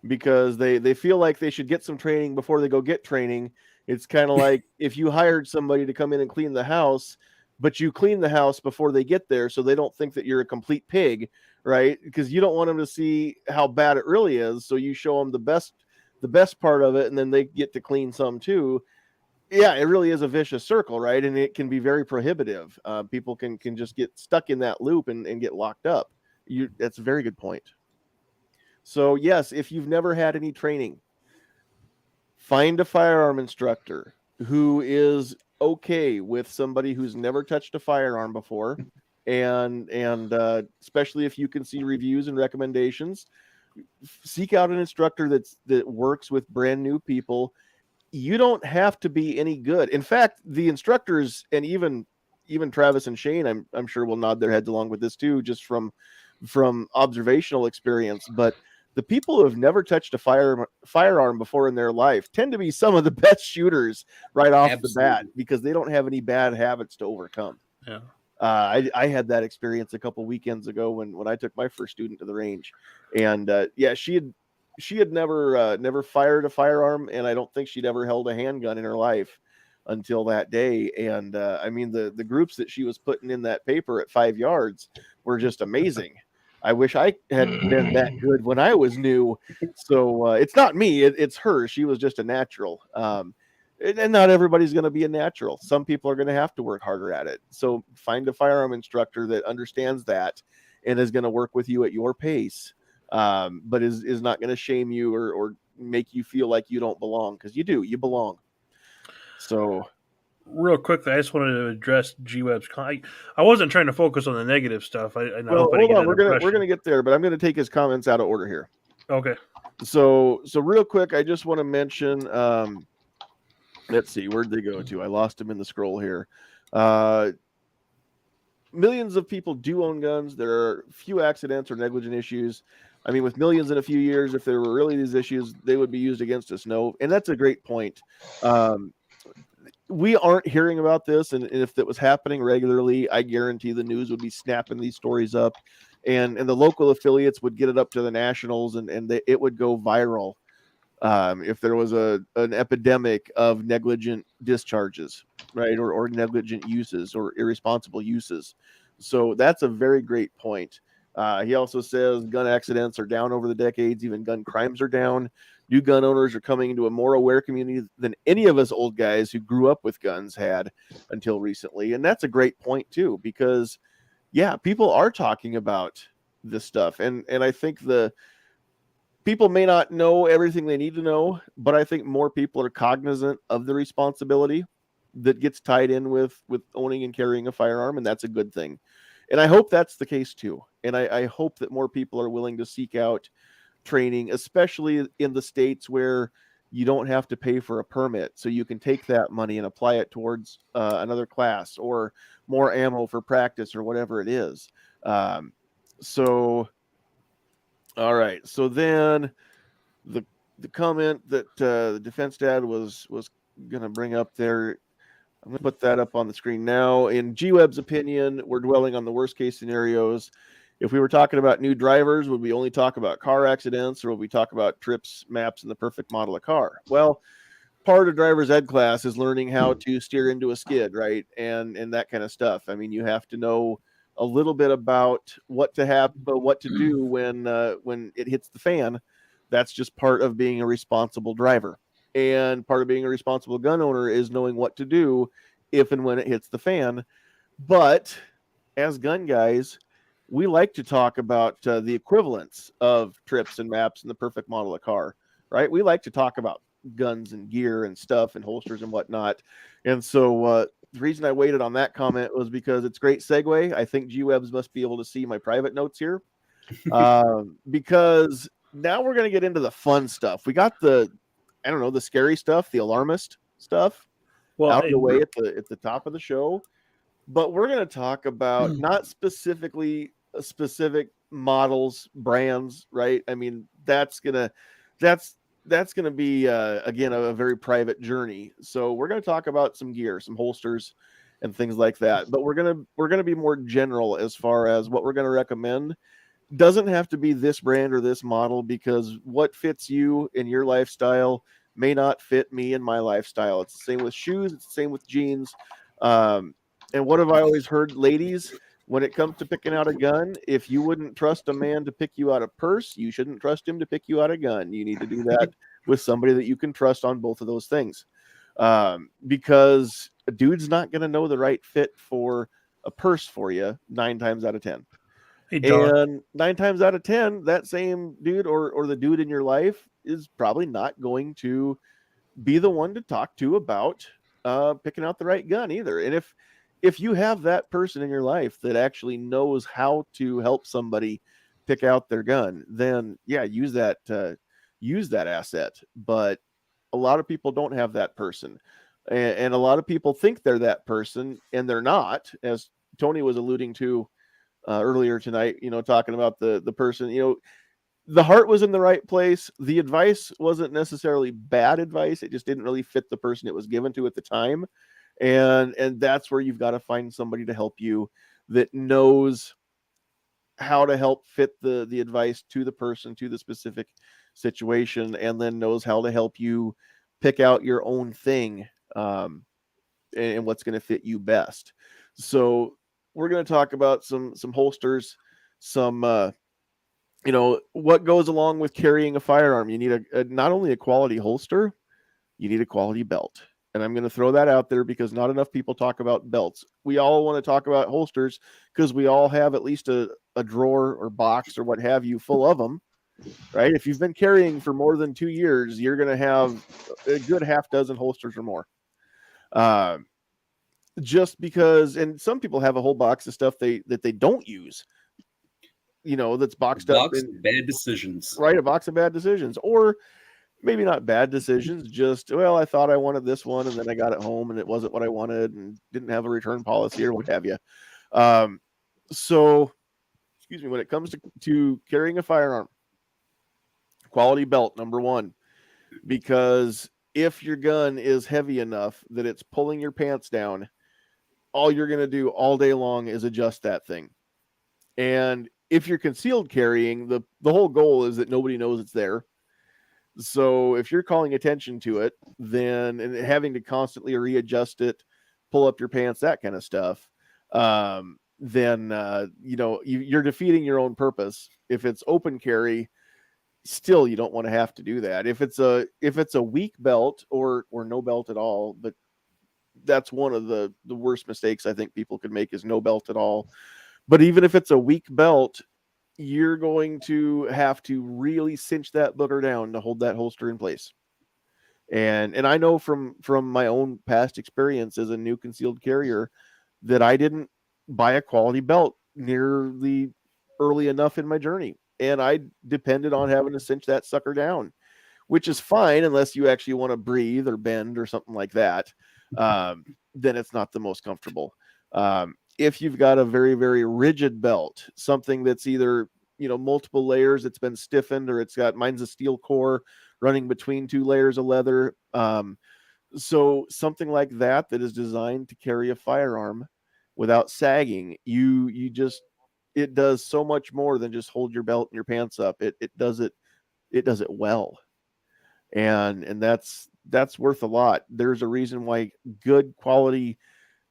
because they feel like they should get some training before they go get training. It's kind of like if you hired somebody to come in and clean the house, but you clean the house before they get there so they don't think that you're a complete pig, right? Because you don't want them to see how bad it really is. So you show them the best part of it, and then they get to clean some too. Yeah, it really is a vicious circle, right? And it can be very prohibitive. People can just get stuck in that loop and get locked up. That's a very good point. So yes, if you've never had any training, find a firearm instructor who is okay with somebody who's never touched a firearm before, and especially if you can see reviews and recommendations, seek out an instructor that works with brand new people. You don't have to be any good. In fact, the instructors, and even Travis and Shane, I'm sure will nod their heads along with this too, just from observational experience. But the people who have never touched a firearm before in their life tend to be some of the best shooters right off the bat, because they don't have any bad habits to overcome. Yeah. I had that experience a couple weekends ago when I took my first student to the range, and she had never fired a firearm, and I don't think she'd ever held a handgun in her life until that day. And I mean, the groups that she was putting in that paper at 5 yards were just amazing. I wish I had been that good when I was new. So it's not me, it's her. She was just a natural. And not everybody's going to be a natural. Some people are going to have to work harder at it. So find a firearm instructor that understands that and is going to work with you at your pace, but is not going to shame you or make you feel like you don't belong, because you belong. So real quickly, I just wanted to address G-Web's I wasn't trying to focus on the negative stuff. I well, hold on, we're gonna get there, but I'm gonna take his comments out of order here. Okay. So real quick, I just want to mention, let's see, where'd they go to? I lost him in the scroll here. Millions of people do own guns. There are few accidents or negligent issues. I mean, with millions in a few years, if there were really these issues, they would be used against us. No, and that's a great point. We aren't hearing about this, and if it was happening regularly, I guarantee the news would be snapping these stories up, and the local affiliates would get it up to the nationals, and it would go viral if there was an epidemic of negligent discharges, right, or negligent uses or irresponsible uses. So that's a very great point. He also says gun accidents are down over the decades. Even gun crimes are down. New gun owners are coming into a more aware community than any of us old guys who grew up with guns had until recently. And that's a great point too, because yeah, people are talking about this stuff. And I think the people may not know everything they need to know, but I think more people are cognizant of the responsibility that gets tied in with owning and carrying a firearm. And that's a good thing. And I hope that's the case too. And I hope that more people are willing to seek out training, especially in the states where you don't have to pay for a permit. So you can take that money and apply it towards another class or more ammo for practice or whatever it is. So, all right. So then the comment that the defense dad was going to bring up there, I'm going to put that up on the screen now. In G-Web's opinion, we're dwelling on the worst case scenarios. If we were talking about new drivers, would we only talk about car accidents, or would we talk about trips, maps, and the perfect model of car? Well, part of driver's ed class is learning how to steer into a skid, right? And that kind of stuff. I mean, you have to know a little bit about what to do when it hits the fan. That's just part of being a responsible driver. And part of being a responsible gun owner is knowing what to do if and when it hits the fan. But as gun guys, we like to talk about the equivalents of trips and maps and the perfect model of car, right? We like to talk about guns and gear and stuff and holsters and whatnot. And so the reason I waited on that comment was because it's great segue. I think G-Webs must be able to see my private notes here, because now we're going to get into the fun stuff. We got the scary stuff, the alarmist stuff, out of the way at the top of the show. But we're going to talk about not specifically specific models, brands, right? I mean, that's gonna be again a very private journey. So we're going to talk about some gear, some holsters, and things like that. But we're gonna be more general as far as what we're going to recommend. Doesn't have to be this brand or this model, because what fits you in your lifestyle may not fit me in my lifestyle. It's the same with shoes. It's the same with jeans. And what have I always heard, ladies? when it comes to picking out a gun, if you wouldn't trust a man to pick you out a purse, you shouldn't trust him to pick you out a gun. You need to do that with somebody that you can trust on both of those things. Because a dude's not going to know the right fit for a purse for you 9 times out of 10. Hey, John. And 9 times out of 10, that same dude or the dude in your life is probably not going to be the one to talk to about picking out the right gun either. And if you have that person in your life that actually knows how to help somebody pick out their gun, then yeah, use that asset. But a lot of people don't have that person, and a lot of people think they're that person, and they're not, as Tony was alluding to earlier tonight, talking about the person, the heart was in the right place. The advice wasn't necessarily bad advice. It just didn't really fit the person it was given to at the time. And that's where you've got to find somebody to help you that knows how to help fit the advice to the person, to the specific situation, and then knows how to help you pick out your own thing, and what's going to fit you best. So we're going to talk about some holsters, some what goes along with carrying a firearm. You need not only a quality holster, you need a quality belt. And I'm going to throw that out there because not enough people talk about belts. We all want to talk about holsters because we all have at least a drawer or box or what have you full of them, right? If you've been carrying for more than 2 years, you're going to have a good half dozen holsters or more. Just because, and some people have a whole box of stuff that they don't use, that's boxed up in bad decisions, right? A box of bad decisions, or maybe not bad decisions, just, well, I thought I wanted this one and then I got it home and it wasn't what I wanted and didn't have a return policy or what have you. So, excuse me, when it comes to carrying a firearm, quality belt, number one, because if your gun is heavy enough that it's pulling your pants down, all you're going to do all day long is adjust that thing. And if you're concealed carrying, the whole goal is that nobody knows it's there. So if you're calling attention to it, then, and having to constantly readjust it, pull up your pants, that kind of stuff, then you're defeating your own purpose. If it's open carry, still you don't want to have to do that. If it's a weak belt or no belt at all, but that's one of the worst mistakes I think people could make is no belt at all. But even if it's a weak belt, you're going to have to really cinch that booger down to hold that holster in place. And I know from my own past experience as a new concealed carrier that I didn't buy a quality belt nearly early enough in my journey. And I depended on having to cinch that sucker down, which is fine unless you actually want to breathe or bend or something like that. Then it's not the most comfortable. If you've got a very, very rigid belt, something that's either, multiple layers, it's been stiffened, or mine's a steel core running between 2 layers of leather. So something like that is designed to carry a firearm without sagging, it does so much more than just hold your belt and your pants up. It does it well. And that's worth a lot. There's a reason why good quality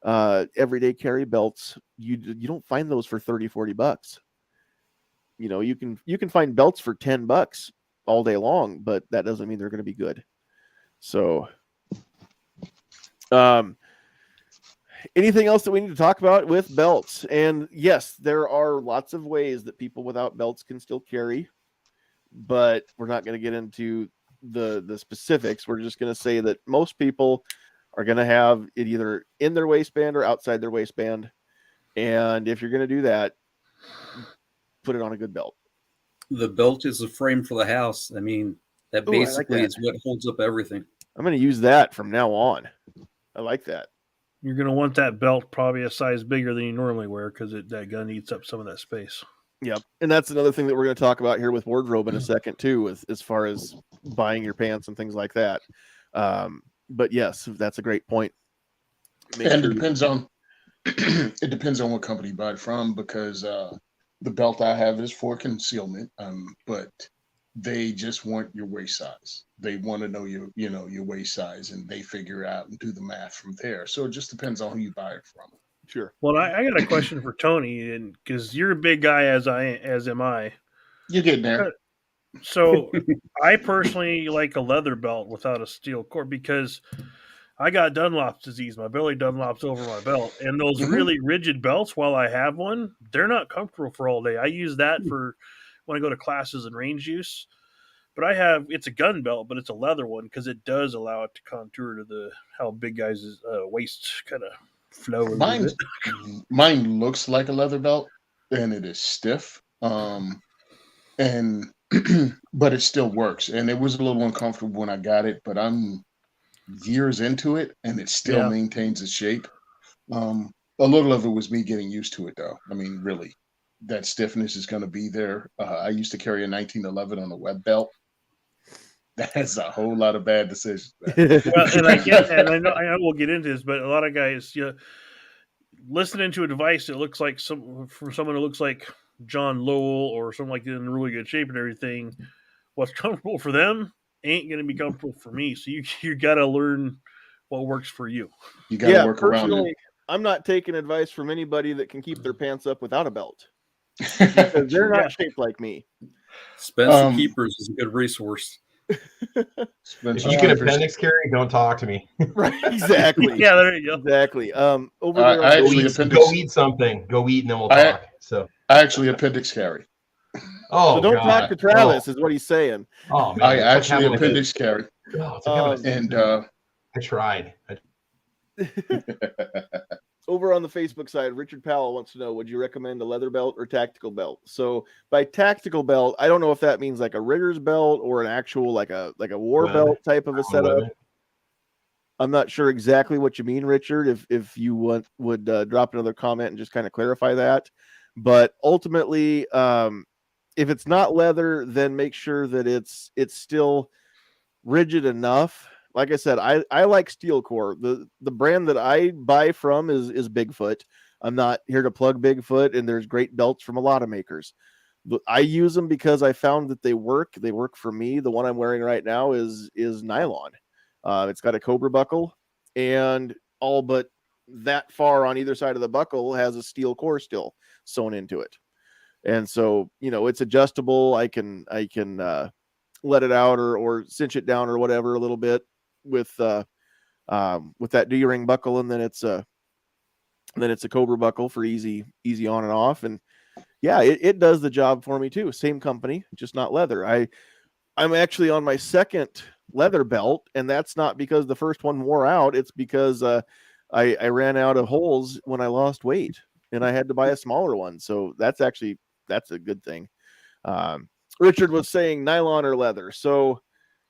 everyday carry belts, you don't find those for $30-$40. You can find belts for $10 all day long, but that doesn't mean they're going to be good. So anything else that we need to talk about with belts? And yes, there are lots of ways that people without belts can still carry, but we're not going to get into the specifics. We're just going to say that most people are going to have it either in their waistband or outside their waistband. And if you're going to do that, put it on a good belt. The belt is a frame for the house. I mean, that basically is what holds up everything. I'm going to use that from now on. I like that. You're going to want that belt probably a size bigger than you normally wear because that gun eats up some of that space. Yep. And that's another thing that we're going to talk about here with wardrobe in a second too, as far as buying your pants and things like that. But yes, that's a great point. It depends on what company you buy it from, because the belt I have is for concealment, but they just want your waist size. They want to know your waist size, and they figure out and do the math from there. So it just depends on who you buy it from. Sure. Well, I got a question for Tony, and because you're a big guy as am I. You're getting there. So I personally like a leather belt without a steel cord because I got Dunlop's disease. My belly Dunlop's over my belt, and those really rigid belts, while I have one, they're not comfortable for all day. I use that for when I go to classes and range use. But it's a gun belt, but it's a leather one because it does allow it to contour to how big guys' waists kind of flow a little bit. Mine looks like a leather belt, and it is stiff. And but it still works, and it was a little uncomfortable when I got it, but I'm years into it, and it still maintains its shape. A little of it was me getting used to it, though. I mean, really, that stiffness is going to be there. I used to carry a 1911 on the web belt. That's a whole lot of bad decisions. Well, and I know we'll get into this, but a lot of guys, listening to a device that looks like from someone who looks like John Lowell or something like that in really good shape and everything, what's comfortable for them ain't going to be comfortable for me. So you got to learn what works for you. You got to work around it. I'm not taking advice from anybody that can keep their pants up without a belt because they're not shaped like me. Spencer Keepers is a good resource. If you can appendix carry, don't talk to me. Right, exactly. Yeah, there you go. Exactly. Over there, go eat something. Go eat, and then we'll talk. I actually appendix carry. Oh, so don't talk to Travis, is what he's saying. Oh man, I actually appendix carry. And I tried. Over on the Facebook side, Richard Powell wants to know, would you recommend a leather belt or tactical belt? So by tactical belt, I don't know if that means like a rigger's belt or an actual like a war belt type of a setup. I'm not sure exactly what you mean, Richard. If you would drop another comment and just kind of clarify that. But ultimately, if it's not leather, then make sure that it's still rigid enough. Like I said, I like steel core. The brand that I buy from is Bigfoot. I'm not here to plug Bigfoot, and there's great belts from a lot of makers. But I use them because I found that they work. They work for me. The one I'm wearing right now is nylon. It's got a cobra buckle, and all but that far on either side of the buckle has a steel core still sewn into it. And so, it's adjustable. I can let it out or cinch it down or whatever a little bit with that D-ring buckle, and then it's a cobra buckle for easy on and off. And yeah, it does the job for me too. Same company, just not leather. I'm actually on my second leather belt, and that's not because the first one wore out. It's because I ran out of holes when I lost weight, and I had to buy a smaller one. So that's a good thing. Richard was saying nylon or leather. So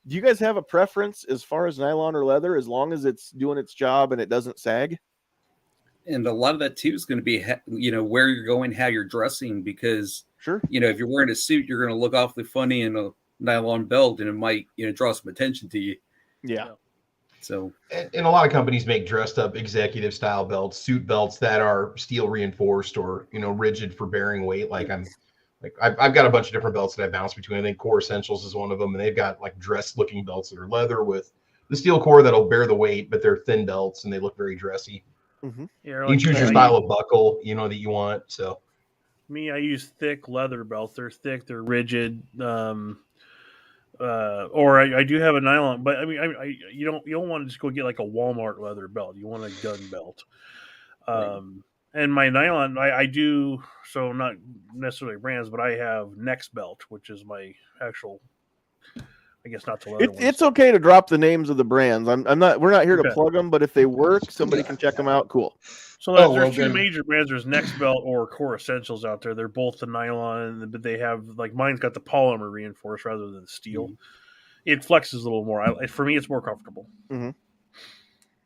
do you guys have a preference as far as nylon or leather, as long as it's doing its job and it doesn't sag? And a lot of that too is going to be, where you're going, how you're dressing, because sure, if you're wearing a suit, you're going to look awfully funny in a nylon belt, and it might, draw some attention to you. Yeah. So, and a lot of companies make dressed up executive style belts, suit belts that are steel reinforced or, rigid for bearing weight. I've got a bunch of different belts that I bounce between. I think Core Essentials is one of them, and they've got like dress looking belts that are leather with the steel core that'll bear the weight, but they're thin belts and they look very dressy. Mm-hmm. Yeah, you can choose your style of buckle, that you want. So me, I use thick leather belts. They're thick, they're rigid. Or I do have a nylon, but I mean, you don't want to just go get like a Walmart leather belt. You want a gun belt. And my nylon, I do, so not necessarily brands, but I have Next Belt, which is my actual, I guess not the leather ones. It's okay to drop the names of the brands. We're not here to plug them, but if they work, somebody can check them out. Cool. So there's two major brands. There's Next Belt or Core Essentials out there. They're both the nylon, but they have, like, mine's got the polymer reinforced rather than the steel. Mm-hmm. It flexes a little more. For me, it's more comfortable. Mm-hmm.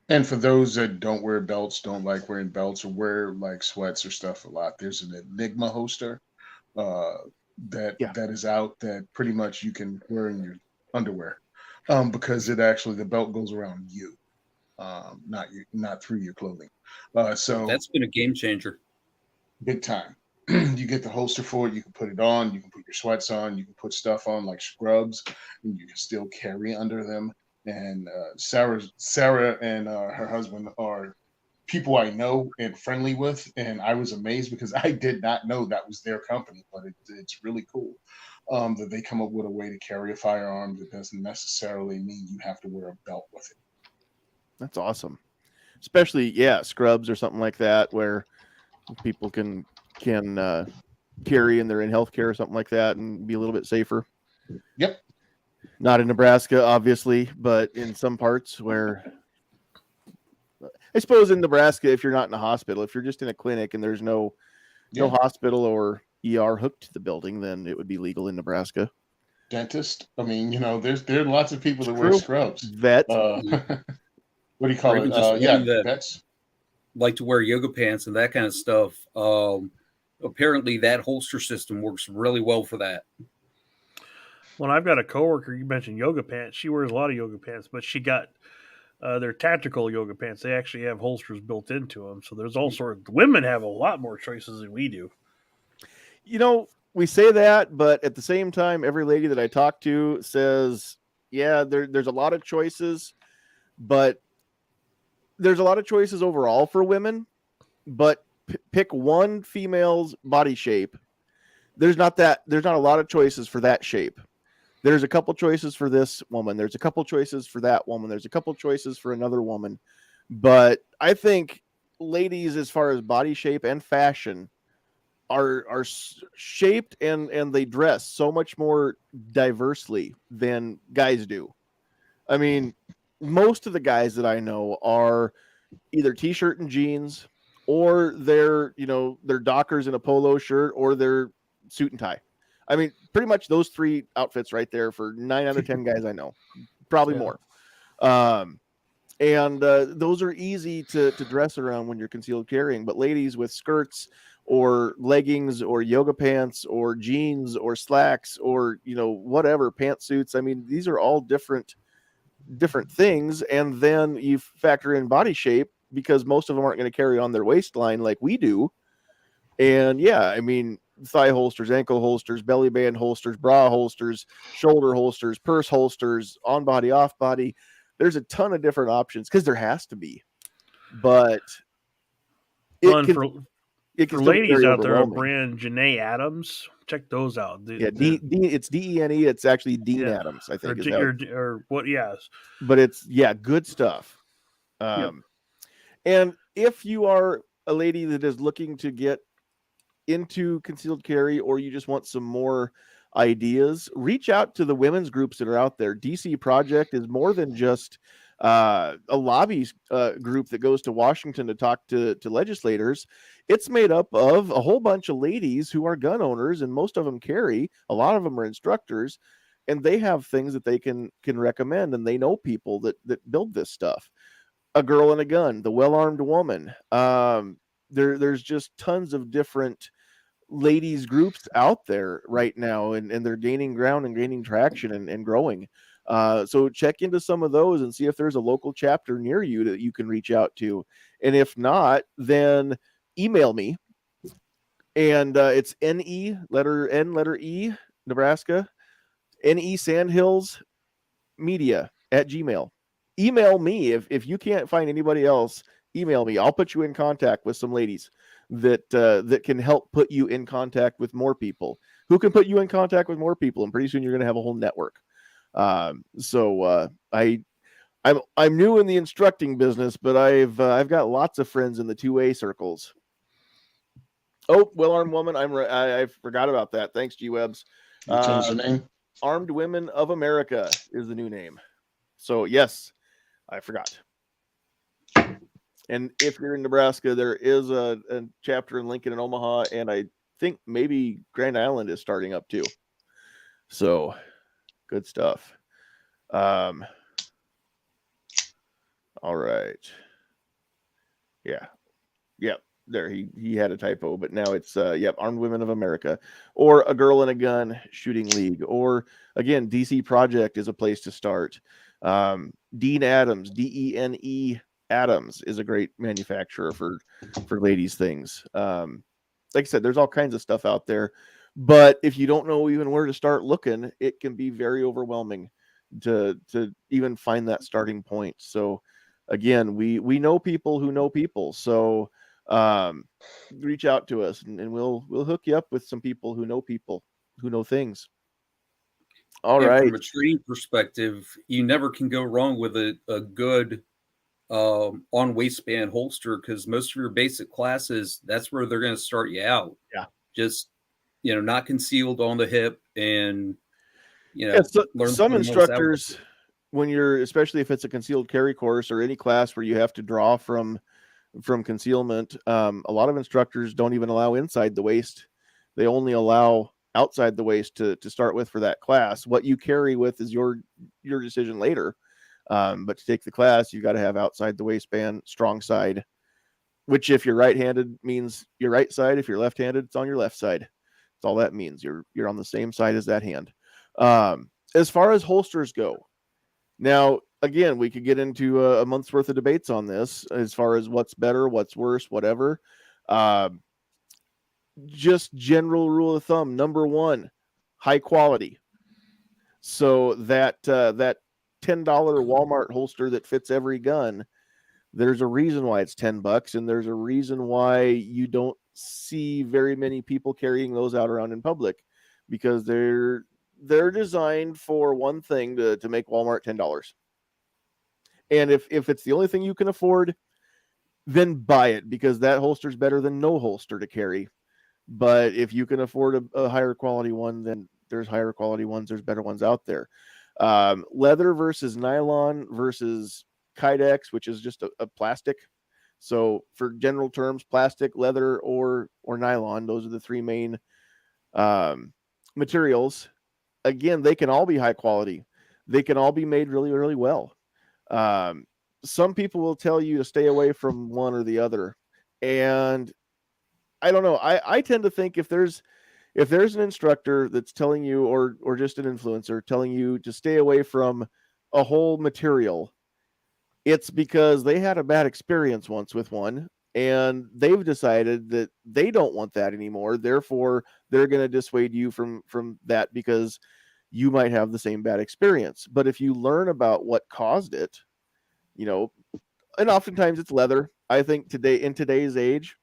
And for those that don't wear belts, don't like wearing belts, or wear like sweats or stuff a lot, there's an Enigma holster that is out that pretty much you can wear in your underwear, because the belt goes around you, not through your clothing. So that's been a game changer, big time. You get the holster for it. You can put it on. You can put your sweats on. You can put stuff on like scrubs, and you can still carry under them. And Sarah and her husband are people I know and friendly with, and I was amazed because I did not know that was their company, but it's really cool that they come up with a way to carry a firearm that doesn't necessarily mean you have to wear a belt with it. That's awesome. Especially, yeah, scrubs or something like that, where people can carry and they're in healthcare or something like that and be a little bit safer. Yep. Not in Nebraska, obviously, but in some parts where, I suppose in Nebraska, if you're not in a hospital, if you're just in a clinic and there's no hospital or ER hooked to the building, then it would be legal in Nebraska. Dentist. I mean, there are lots of people that wear True. scrubs. Vet. What do you call Or it? even just women that vets. like to wear yoga pants and that kind of stuff. Apparently, that holster system works really well for that. Well, I've got a coworker. You mentioned yoga pants. She wears a lot of yoga pants, but she got their tactical yoga pants. They actually have holsters built into them. So there's all sorts. Women have a lot more choices than we do. We say that, but at the same time, every lady that I talk to says, yeah, there's a lot of choices, but there's a lot of choices overall for women, but pick one female's body shape. There's not a lot of choices for that shape. There's a couple choices for this woman. There's a couple choices for that woman. There's a couple choices for another woman. But I think ladies, as far as body shape and fashion, are shaped and they dress so much more diversely than guys do. I mean, most of the guys that I know are either t-shirt and jeans, or they're dockers in a polo shirt, or they're suit and tie. I mean, pretty much those three outfits right there for 9 out of 10 guys I know, probably more. And those are easy to dress around when you're concealed carrying. But ladies with skirts or leggings or yoga pants or jeans or slacks or whatever, pantsuits. I mean, these are all different things. And then you factor in body shape, because most of them aren't going to carry on their waistline like we do. And yeah, I mean, thigh holsters, ankle holsters, belly band holsters, bra holsters, shoulder holsters, purse holsters, on body, off body. There's a ton of different options because there has to be. But for ladies out there, a brand Janae Adams, check those out. It's DENE. It's actually Dean Adams, I think. Or what? Yes, but it's good stuff. And if you are a lady that is looking to get into concealed carry, or you just want some more ideas, reach out to the women's groups that are out there. DC Project is more than just a lobby group that goes to Washington to talk to legislators. It's made up of a whole bunch of ladies who are gun owners, and most of them carry. A lot of them are instructors, and they have things that they can recommend, and they know people that build this stuff. A Girl and a Gun, The Well-Armed Woman. There's just tons of different ladies groups out there right now, and they're gaining ground and gaining traction and growing. So check into some of those and see if there's a local chapter near you that you can reach out to. And if not, then email me. And it's letter E, Nebraska, NE Sandhills media @gmail.com. Email me if you can't find anybody else. Email me. I'll put you in contact with some ladies that can help put you in contact with more people who can put you in contact with more people, and pretty soon you're going to have a whole network. So I'm new in the instructing business, but I've got lots of friends in the 2A circles. Oh, Well-Armed Woman. I forgot about that. Thanks, G-Webs. You changed the name? Armed Women of America is the new name. So yes, I forgot. And if you're in Nebraska, there is a chapter in Lincoln and Omaha, and I think maybe Grand Island is starting up too. So good stuff. All right. Yeah. Yep. There he had a typo, but now it's Armed Women of America, or A Girl and a Gun Shooting League, or again, DC Project is a place to start. Dean Adams, DENE Adams is a great manufacturer for ladies things. Like I said, there's all kinds of stuff out there, but if you don't know even where to start looking, it can be very overwhelming to even find that starting point. So again, we know people who know people. So reach out to us and we'll hook you up with some people who know things. All And right. from a training perspective, you never can go wrong with a good on waistband holster, because most of your basic classes, that's where they're going to start you out. Yeah. Just, not concealed on the hip, and So, learn some fundamentals that way. instructors, when you're, especially if it's a concealed carry course or any class where you have to draw from concealment, a lot of instructors don't even allow inside the waist. They only allow outside the waist to start with for that class. What you carry with is your decision later. But to take the class, you got to have outside the waistband, strong side, which if you're right-handed means your right side. If you're left-handed, it's on your left side. That's all that means. You're on the same side as that hand. As far as holsters go, now, again, we could get into a month's worth of debates on this as far as what's better, what's worse, whatever. Just general rule of thumb. Number one, high quality. So that $10 Walmart holster that fits every gun, there's a reason why it's $10, and there's a reason why you don't see very many people carrying those out around in public, because they're designed for one thing, to make Walmart $10. And if it's the only thing you can afford, then buy it, because that holster is better than no holster to carry. But if you can afford a higher quality one, then there's higher quality ones. There's better ones out there. Leather versus nylon versus Kydex, which is just a plastic. So for general terms, plastic, leather, or nylon, those are the three main materials. Again, they can all be high quality. They can all be made really, really well. Some people will tell you to stay away from one or the other. And I don't know. I tend to think if there's an instructor that's telling you, or just an influencer telling you to stay away from a whole material, it's because they had a bad experience once with one, and they've decided that they don't want that anymore. Therefore, they're going to dissuade you from that, because you might have the same bad experience. But if you learn about what caused it, and oftentimes it's leather. I think in today's age,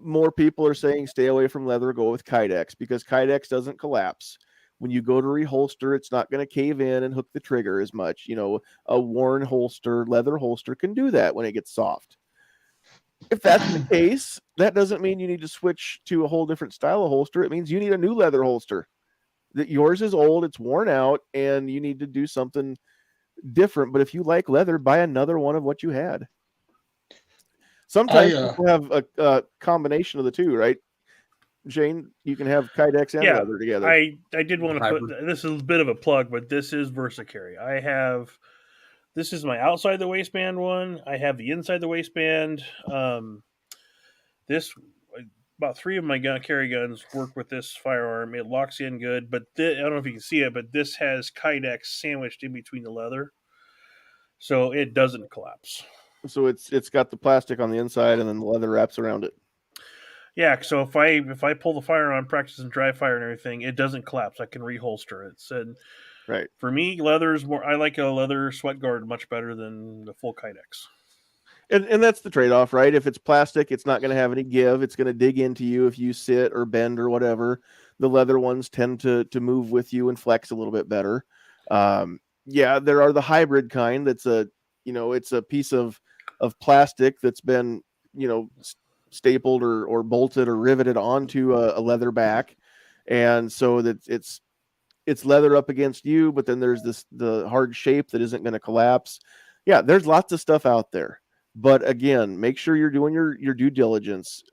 more people are saying stay away from leather, go with Kydex, because Kydex doesn't collapse. When you go to reholster, it's not going to cave in and hook the trigger as much. A worn holster, leather holster, can do that when it gets soft. If that's the case, that doesn't mean you need to switch to a whole different style of holster. It means you need a new leather holster. That yours is old, it's worn out, and you need to do something different. But if you like leather, buy another one of what you had. Sometimes people have a combination of the two, right? Shane, you can have Kydex and leather together. I did want to put, this is a bit of a plug, but this is VersaCarry. This is my outside the waistband one. I have the inside the waistband. This, about 3 of my carry guns work with this firearm. It locks in good, but I don't know if you can see it, but this has Kydex sandwiched in between the leather, so it doesn't collapse. So it's got the plastic on the inside, and then the leather wraps around it. Yeah, so if I pull the fire on, practice and dry fire and everything, it doesn't collapse. I can reholster it. Right. For me, leather's more. I like a leather sweat guard much better than the full Kydex. And that's the trade-off, right? If it's plastic, it's not going to have any give. It's going to dig into you if you sit or bend or whatever. The leather ones tend to move with you and flex a little bit better. Yeah, there are the hybrid kind. That's it's a piece of plastic that's been, stapled or bolted or riveted onto a leather back. And so that it's leather up against you, but then there's the hard shape that isn't going to collapse. Yeah, there's lots of stuff out there. But again, make sure you're doing your due diligence.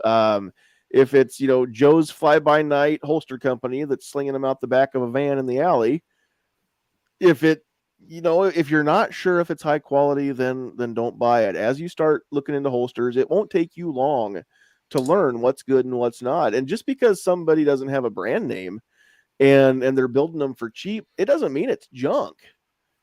If it's, Joe's fly-by-night holster company that's slinging them out the back of a van in the alley, if you're not sure if it's high quality, then don't buy it. As you start looking into holsters, it won't take you long to learn what's good and what's not. And just because somebody doesn't have a brand name and they're building them for cheap, it doesn't mean it's junk.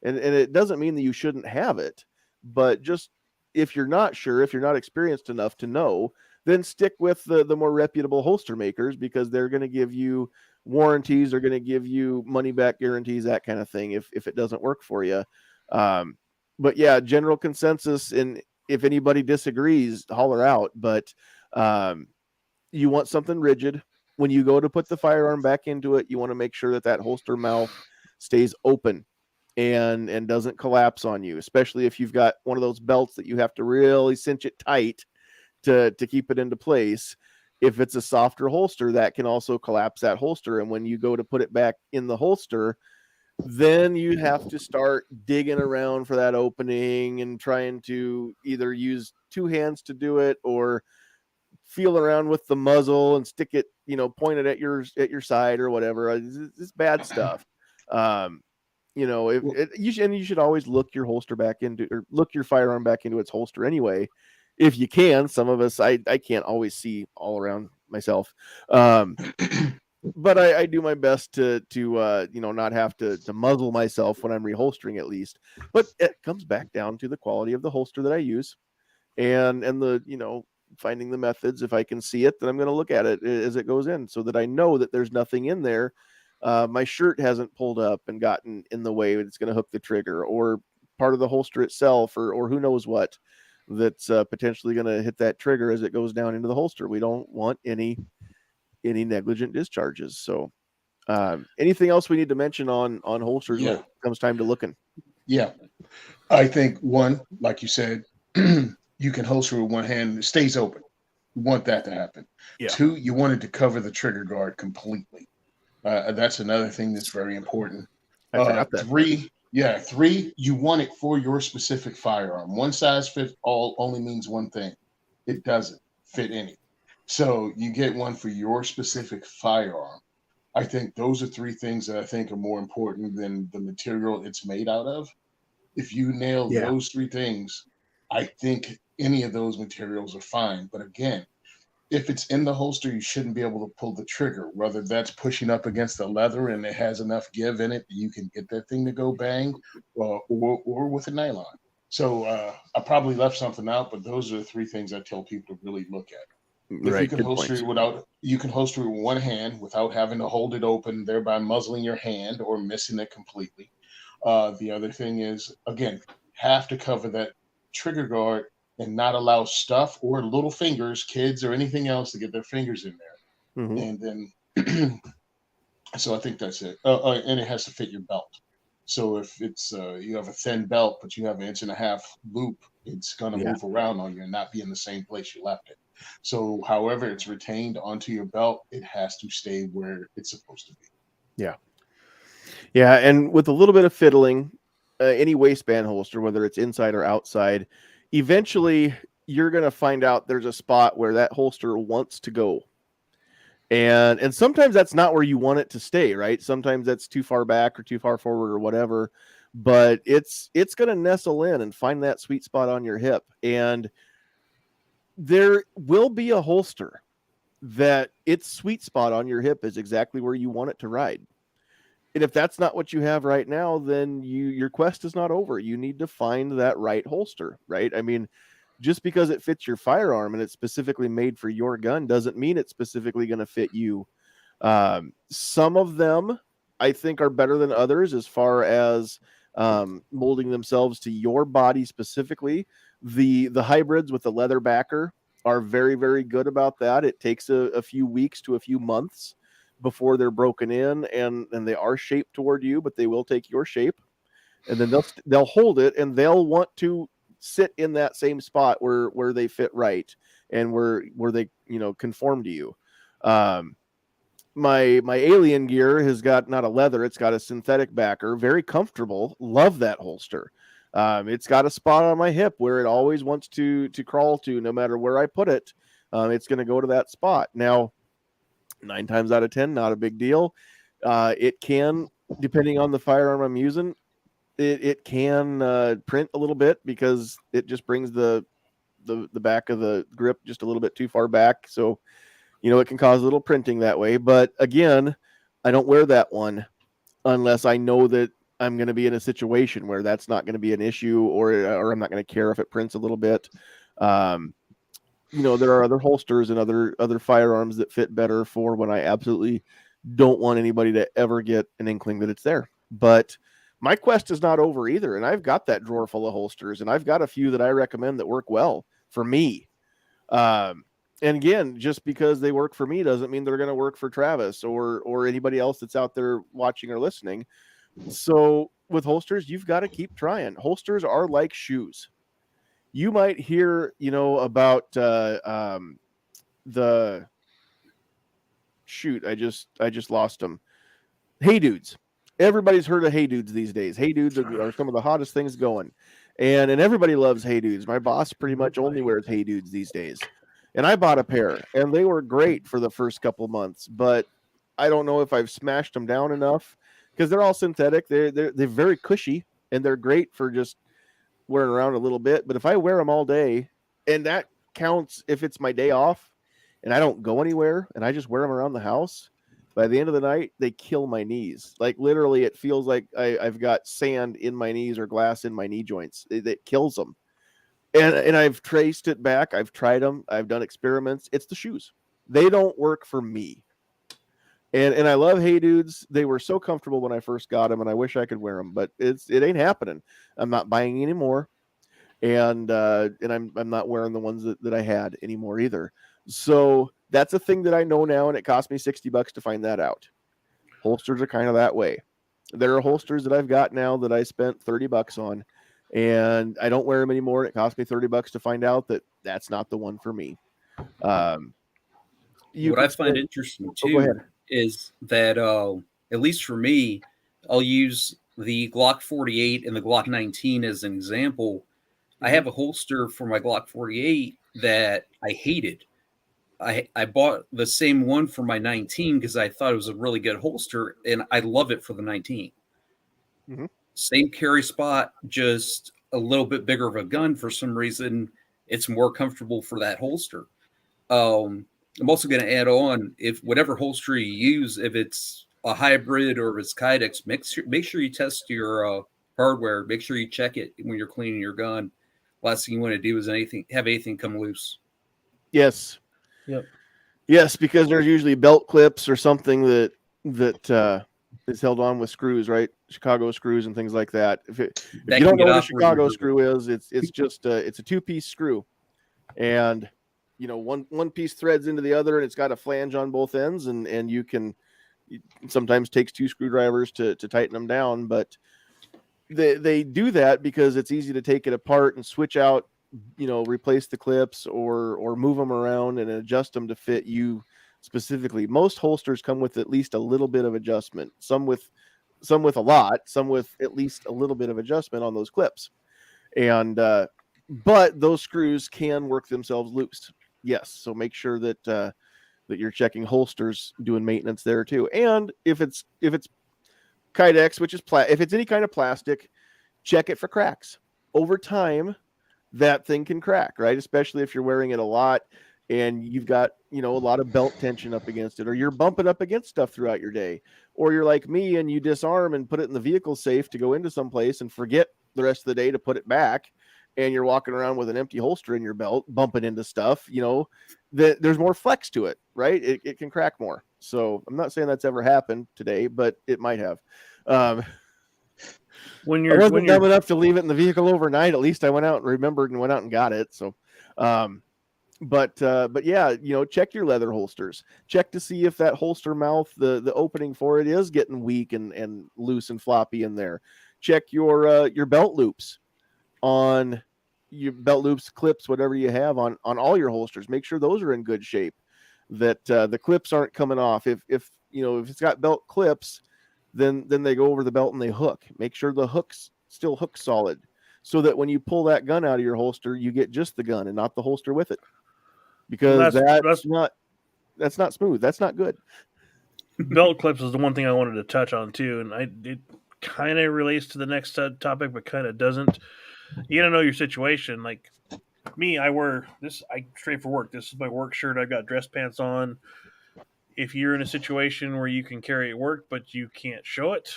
And it doesn't mean that you shouldn't have it. But just if you're not sure, if you're not experienced enough to know, then stick with the more reputable holster makers, because they're going to give you warranties, they're going to give you money back guarantees, that kind of thing, if it doesn't work for you. but yeah, general consensus, and if anybody disagrees, holler out. But you want something rigid. When you go to put the firearm back into it, you want to make sure that that holster mouth stays open and doesn't collapse on you, especially if you've got one of those belts that you have to really cinch it tight to keep it into place. If it's a softer holster, that can also collapse that holster. And when you go to put it back in the holster, then you have to start digging around for that opening and trying to either use two hands to do it or feel around with the muzzle and stick it, point it at your side or whatever. It's bad stuff. You should always look your holster back into, or look your firearm back into its holster anyway, if you can. Some of us, I can't always see all around myself. But I do my best to not have to muzzle myself when I'm reholstering, at least. But it comes back down to the quality of the holster that I use, and the finding the methods. If I can see it, then I'm going to look at it as it goes in, so that I know that there's nothing in there. My shirt hasn't pulled up and gotten in the way that's going to hook the trigger, or part of the holster itself, or who knows what that's potentially going to hit that trigger as it goes down into the holster. We don't want any negligent discharges. So anything else we need to mention on holsters when it comes time to looking? Yeah. I think one, like you said, you can holster with one hand, it stays open. You want that to happen. Yeah. Two, you want it to cover the trigger guard completely. That's another thing that's very important. I forgot that. Three, you want it for your specific firearm. One size fits all only means one thing. It doesn't fit any. So you get one for your specific firearm. I think those are three things that I think are more important than the material it's made out of. If you nail those three things, I think any of those materials are fine. But again, if it's in the holster, you shouldn't be able to pull the trigger, whether that's pushing up against the leather and it has enough give in it that you can get that thing to go bang, or with a nylon. So I probably left something out, but those are the three things I tell people to really look at. If you can holster it you can holster it with one hand without having to hold it open, thereby muzzling your hand or missing it completely. The other thing is, again, have to cover that trigger guard and not allow stuff or little fingers, kids or anything else, to get their fingers in there. Mm-hmm. And then, so I think that's it. And it has to fit your belt. So if it's you have a thin belt, but you have an 1.5 inch loop, it's going to move around on you and not be in the same place you left it. So however it's retained onto your belt, it has to stay where it's supposed to be. Yeah, and with a little bit of fiddling, any waistband holster, whether it's inside or outside, eventually you're going to find out there's a spot where that holster wants to go. And sometimes that's not where you want it to stay, right? Sometimes that's too far back or too far forward or whatever, but it's going to nestle in and find that sweet spot on your hip. And there will be a holster that its sweet spot on your hip is exactly where you want it to ride. And if that's not what you have right now, then your quest is not over. You need to find that right holster, right? I mean, just because it fits your firearm and it's specifically made for your gun doesn't mean it's specifically going to fit you. Some of them I think are better than others as far as molding themselves to your body specifically. The hybrids with the leather backer are very, very good about that. It takes a few weeks to a few months before they're broken in, and they are shaped toward you, but they will take your shape, and then they'll hold it, and they'll want to sit in that same spot where they fit right and where they conform to you. My alien gear has got not a leather, it's got a synthetic backer, very comfortable. Love that holster. It's got a spot on my hip where it always wants to crawl to, no matter where I put it. It's going to go to that spot. Now, 9 times out of 10, not a big deal. It can, depending on the firearm I'm using, it can print a little bit because it just brings the back of the grip just a little bit too far back. So, it can cause a little printing that way. But again, I don't wear that one unless I know that I'm going to be in a situation where that's not going to be an issue, or I'm not going to care if it prints a little bit. There are other holsters and other firearms that fit better for when I absolutely don't want anybody to ever get an inkling that it's there. But my quest is not over either. And I've got that drawer full of holsters, and I've got a few that I recommend that work well for me. And again, just because they work for me doesn't mean they're going to work for Travis or anybody else that's out there watching or listening. So with holsters, you've got to keep trying. Holsters are like shoes. You might hear, about the shoot. I just lost them. Hey dudes. Everybody's heard of Hey Dudes these days. Hey Dudes are some of the hottest things going. And everybody loves Hey Dudes. My boss pretty much only wears Hey Dudes these days. And I bought a pair, and they were great for the first couple months, but I don't know if I've smashed them down enough because they're all synthetic. They're very cushy, and they're great for just wearing around a little bit. But if I wear them all day, and that counts if it's my day off and I don't go anywhere and I just wear them around the house, by the end of the night, they kill my knees. Like literally, it feels like I've got sand in my knees or glass in my knee joints. It kills them. And I've traced it back. I've tried them. I've done experiments. It's the shoes. They don't work for me. And I love Hey Dudes. They were so comfortable when I first got them, and I wish I could wear them, but it ain't happening. I'm not buying anymore, and I'm not wearing the ones that I had anymore either. So that's a thing that I know now, and it cost me $60 to find that out. Holsters are kind of that way. There are holsters that I've got now that I spent $30 on, and I don't wear them anymore. It cost me $30 to find out that that's not the one for me. What I find interesting too is that at least for me, I'll use the Glock 48 and the Glock 19 as an example. Mm-hmm. I have a holster for my Glock 48 that I hated. I bought the same one for my 19 because I thought it was a really good holster, and I love it for the 19. Mm-hmm. Same carry spot, just a little bit bigger of a gun. For some reason, it's more comfortable for that holster. I'm also going to add on, if whatever holster you use, if it's a hybrid or if it's Kydex, make sure you test your hardware. Make sure you check it when you're cleaning your gun. Last thing you want to do is have anything come loose. Yes. Yep. Yes, because there's usually belt clips or something that is held on with screws, right? Chicago screws and things like that. If you don't know what a Chicago screw is, it's just it's a two-piece screw, and one piece threads into the other, and it's got a flange on both ends, and it sometimes takes two screwdrivers to tighten them down, but they do that because it's easy to take it apart and switch out, replace the clips or move them around and adjust them to fit you specifically. Most holsters come with at least a little bit of adjustment, some with a lot, some with at least a little bit of adjustment on those clips. And but those screws can work themselves loose. Yes, so make sure that you're checking holsters, doing maintenance there too. And if it's Kydex, which is if it's any kind of plastic, check it for cracks. Over time, that thing can crack, right? Especially if you're wearing it a lot and you've got, a lot of belt tension up against it, or you're bumping up against stuff throughout your day, or you're like me and you disarm and put it in the vehicle safe to go into someplace and forget the rest of the day to put it back. And you're walking around with an empty holster in your belt, bumping into stuff, there's more flex to it, right? It can crack more. So I'm not saying that's ever happened today, but it might have. When I wasn't dumb enough to leave it in the vehicle overnight, at least I went out and remembered and went out and got it. So, but yeah, check your leather holsters. Check to see if that holster mouth, the opening for it is getting weak and loose and floppy in there. Check your belt loops on your belt loops, clips, whatever you have on all your holsters. Make sure those are in good shape, that the clips aren't coming off. If it's got belt clips, then they go over the belt and they hook. Make sure the hooks still hook solid, so that when you pull that gun out of your holster, you get just the gun and not the holster with it. Because that's not smooth. That's not good. Belt clips is the one thing I wanted to touch on too, and it kind of relates to the next topic, but kind of doesn't. You gotta know your situation. Like me, I wear this. I straight for work. This is my work shirt. I've got dress pants on. If you're in a situation where you can carry it at work, but you can't show it,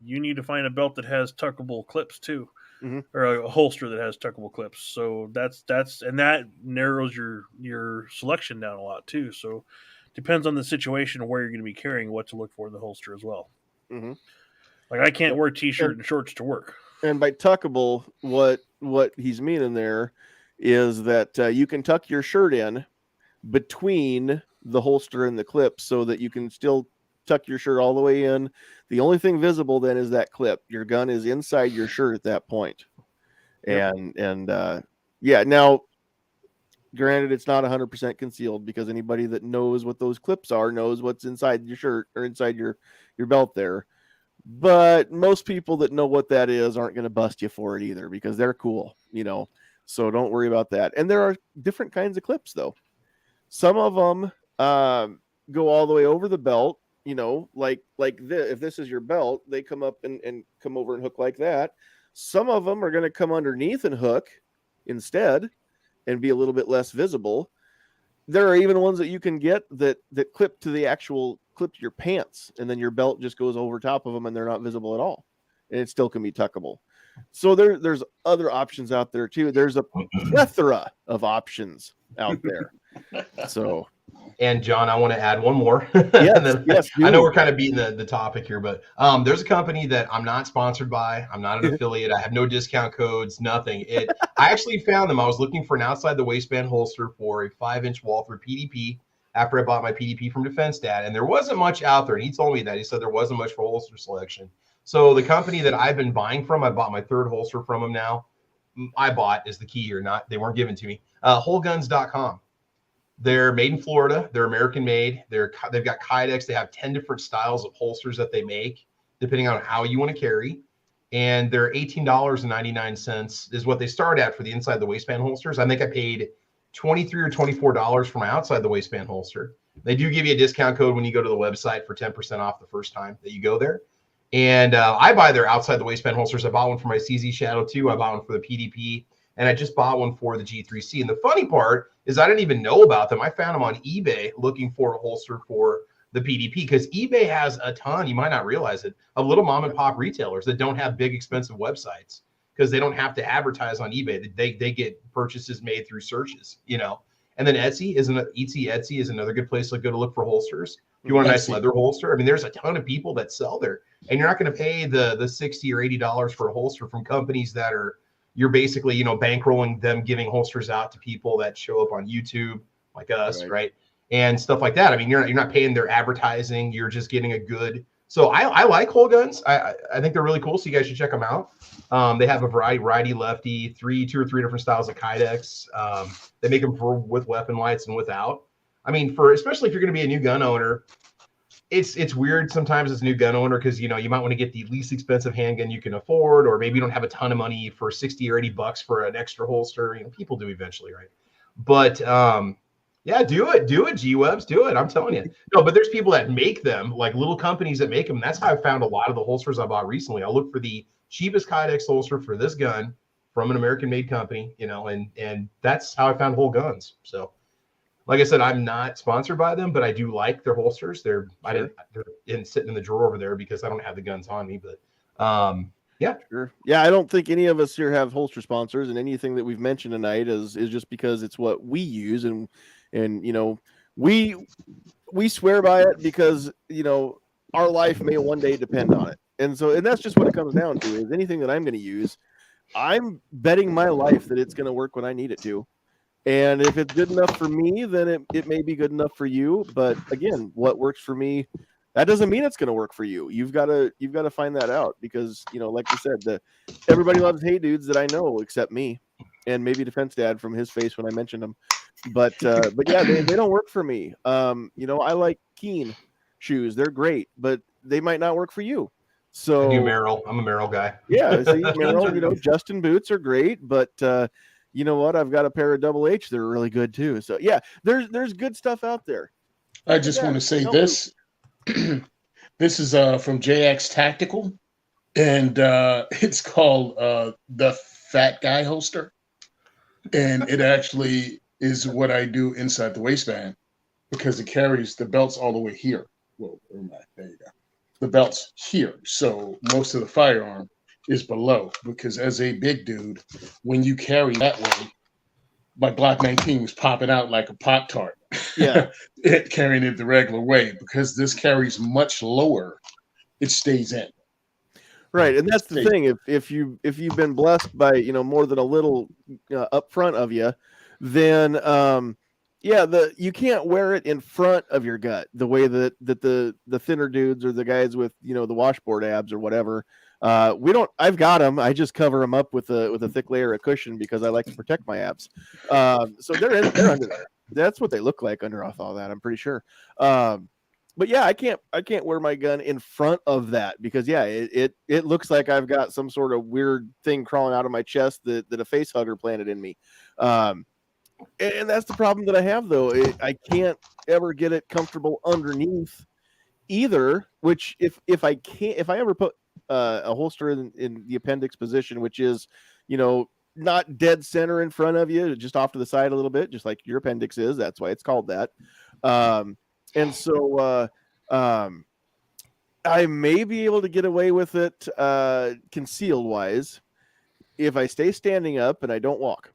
you need to find a belt that has tuckable clips too, or a holster that has tuckable clips. So and that narrows your selection down a lot too. So depends on the situation where you're going to be carrying, what to look for in the holster as well. Mm-hmm. Like I can't wear t-shirt and shorts to work. And by tuckable, what he's meaning there is that you can tuck your shirt in between the holster and the clip so that you can still tuck your shirt all the way in. The only thing visible then is that clip. Your gun is inside your shirt at that point. And yeah, now granted it's not 100% concealed because anybody that knows what those clips are knows what's inside your shirt or inside your belt there. But most people that know what that is aren't going to bust you for it either because they're cool, so don't worry about that. And there are different kinds of clips though. Some of them go all the way over the belt, like this. If this is your belt, they come up and come over and hook like that. Some of them are going to come underneath and hook instead and be a little bit less visible. There are even ones that you can get that clip to clip to your pants, and then your belt just goes over top of them and they're not visible at all. And it still can be tuckable. So there's other options out there too. There's a plethora of options out there. So, and John, I want to add one more. Yes. I know we're kind of beating the topic here, but there's a company that I'm not sponsored by. I'm not an affiliate. I have no discount codes, nothing. I actually found them. I was looking for an outside the waistband holster for a 5-inch Walther PDP after I bought my PDP from Defense Dad, and there wasn't much out there. And he told me that. He said there wasn't much for holster selection. So the company that I've been buying from, I bought my third holster from them now. I bought is the key here, not they weren't given to me. Wholeguns.com. They're made in Florida. They're American made. They've got Kydex. They have 10 different styles of holsters that they make, depending on how you want to carry. And they're $18.99 is what they start at for the inside the waistband holsters. I think I paid $23 or $24 for my outside the waistband holster. They do give you a discount code when you go to the website for 10% off the first time that you go there. And I buy their outside the waistband holsters. I bought one for my CZ Shadow 2. I bought one for the PDP. And I just bought one for the G3C. And the funny part is I didn't even know about them. I found them on eBay looking for a holster for the PDP because eBay has a ton, you might not realize it, of little mom and pop retailers that don't have big expensive websites because they don't have to advertise on eBay. They get purchases made through searches, And then Etsy is another good place to go to look for holsters. If you want a nice leather holster, I mean, there's a ton of people that sell there. And you're not going to pay the $60 or $80 for a holster from companies that you're basically, bankrolling them giving holsters out to people that show up on YouTube like us, right? And stuff like that. I mean, you're not paying their advertising. You're just getting a good. So I like Whole Guns. I think they're really cool. So you guys should check them out. They have a variety lefty, 2 or 3 different styles of Kydex. They make them with weapon lights and without. I mean, especially if you're going to be a new gun owner, it's weird sometimes as a new gun owner because you might want to get the least expensive handgun you can afford, or maybe you don't have a ton of money for $60 or $80 for an extra holster. People do eventually, right? But yeah, do it, G-Webs, do it. I'm telling you. No, but there's people that make them, like little companies that make them. That's how I found a lot of the holsters I bought recently. I looked for the cheapest Kydex holster for this gun from an American-made company, and that's how I found Whole Guns. So. Like I said, I'm not sponsored by them, but I do like their holsters. They're sitting in the drawer over there because I don't have the guns on me. But yeah, sure. Yeah, I don't think any of us here have holster sponsors, and anything that we've mentioned tonight is just because it's what we use, and we swear by it because our life may one day depend on it, and that's just what it comes down to. Is anything that I'm going to use, I'm betting my life that it's going to work when I need it to. And if it's good enough for me, then it may be good enough for you. But again, what works for me, that doesn't mean it's going to work for you. You've got to find that out because, like you said, everybody loves Hey Dudes that I know except me and maybe Defense Dad from his face when I mentioned them. But yeah, they don't work for me. I like Keen shoes. They're great, but they might not work for you. So I do Merrell. I'm a Merrell guy. Yeah, see, Merrell, Justin boots are great, but you know what? I've got a pair of Double H that are really good too. So yeah, there's good stuff out there. I just want to say this. This is from JX Tactical, and it's called the Fat Guy Holster, and it actually is what I do inside the waistband because it carries the belts all the way here. Whoa, where am I? There you go. The belt's here, so most of the firearm is below because as a big dude, when you carry that way, my Glock 19 was popping out like a Pop-Tart. Yeah. Carrying it the regular way because this carries much lower, it stays in. Right, and that's the Hey. thing. If you've been blessed by more than a little up front of you, then you can't wear it in front of your gut the way that the thinner dudes or the guys with the washboard abs or whatever. We don't. I've got them. I just cover them up with a thick layer of cushion because I like to protect my abs. So they're under there. That's what they look like under all that. I'm pretty sure. But yeah, I can't wear my gun in front of that because it looks like I've got some sort of weird thing crawling out of my chest that a face hugger planted in me. And that's the problem that I have though. I can't ever get it comfortable underneath either, which if I ever put a holster in the appendix position, which is, not dead center in front of you, just off to the side a little bit, just like your appendix is. That's why it's called that. And so I may be able to get away with it concealed wise if I stay standing up and I don't walk.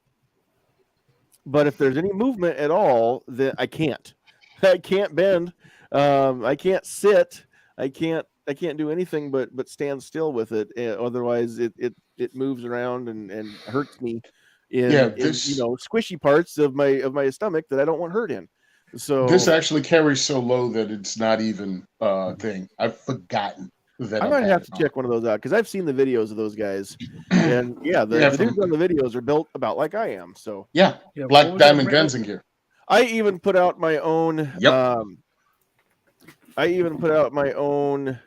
But if there's any movement at all, then I can't. I can't bend. I can't sit. I can't do anything but stand still with it. Otherwise, it moves around and hurts me in squishy parts of my stomach that I don't want hurt in. So this actually carries so low that it's not even a thing. I've forgotten that. I might have to check one of those out because I've seen the videos of those guys, and the dudes on the videos are built about like I am. So Black Diamond Guns in gear. I even put out my own. I even put out my own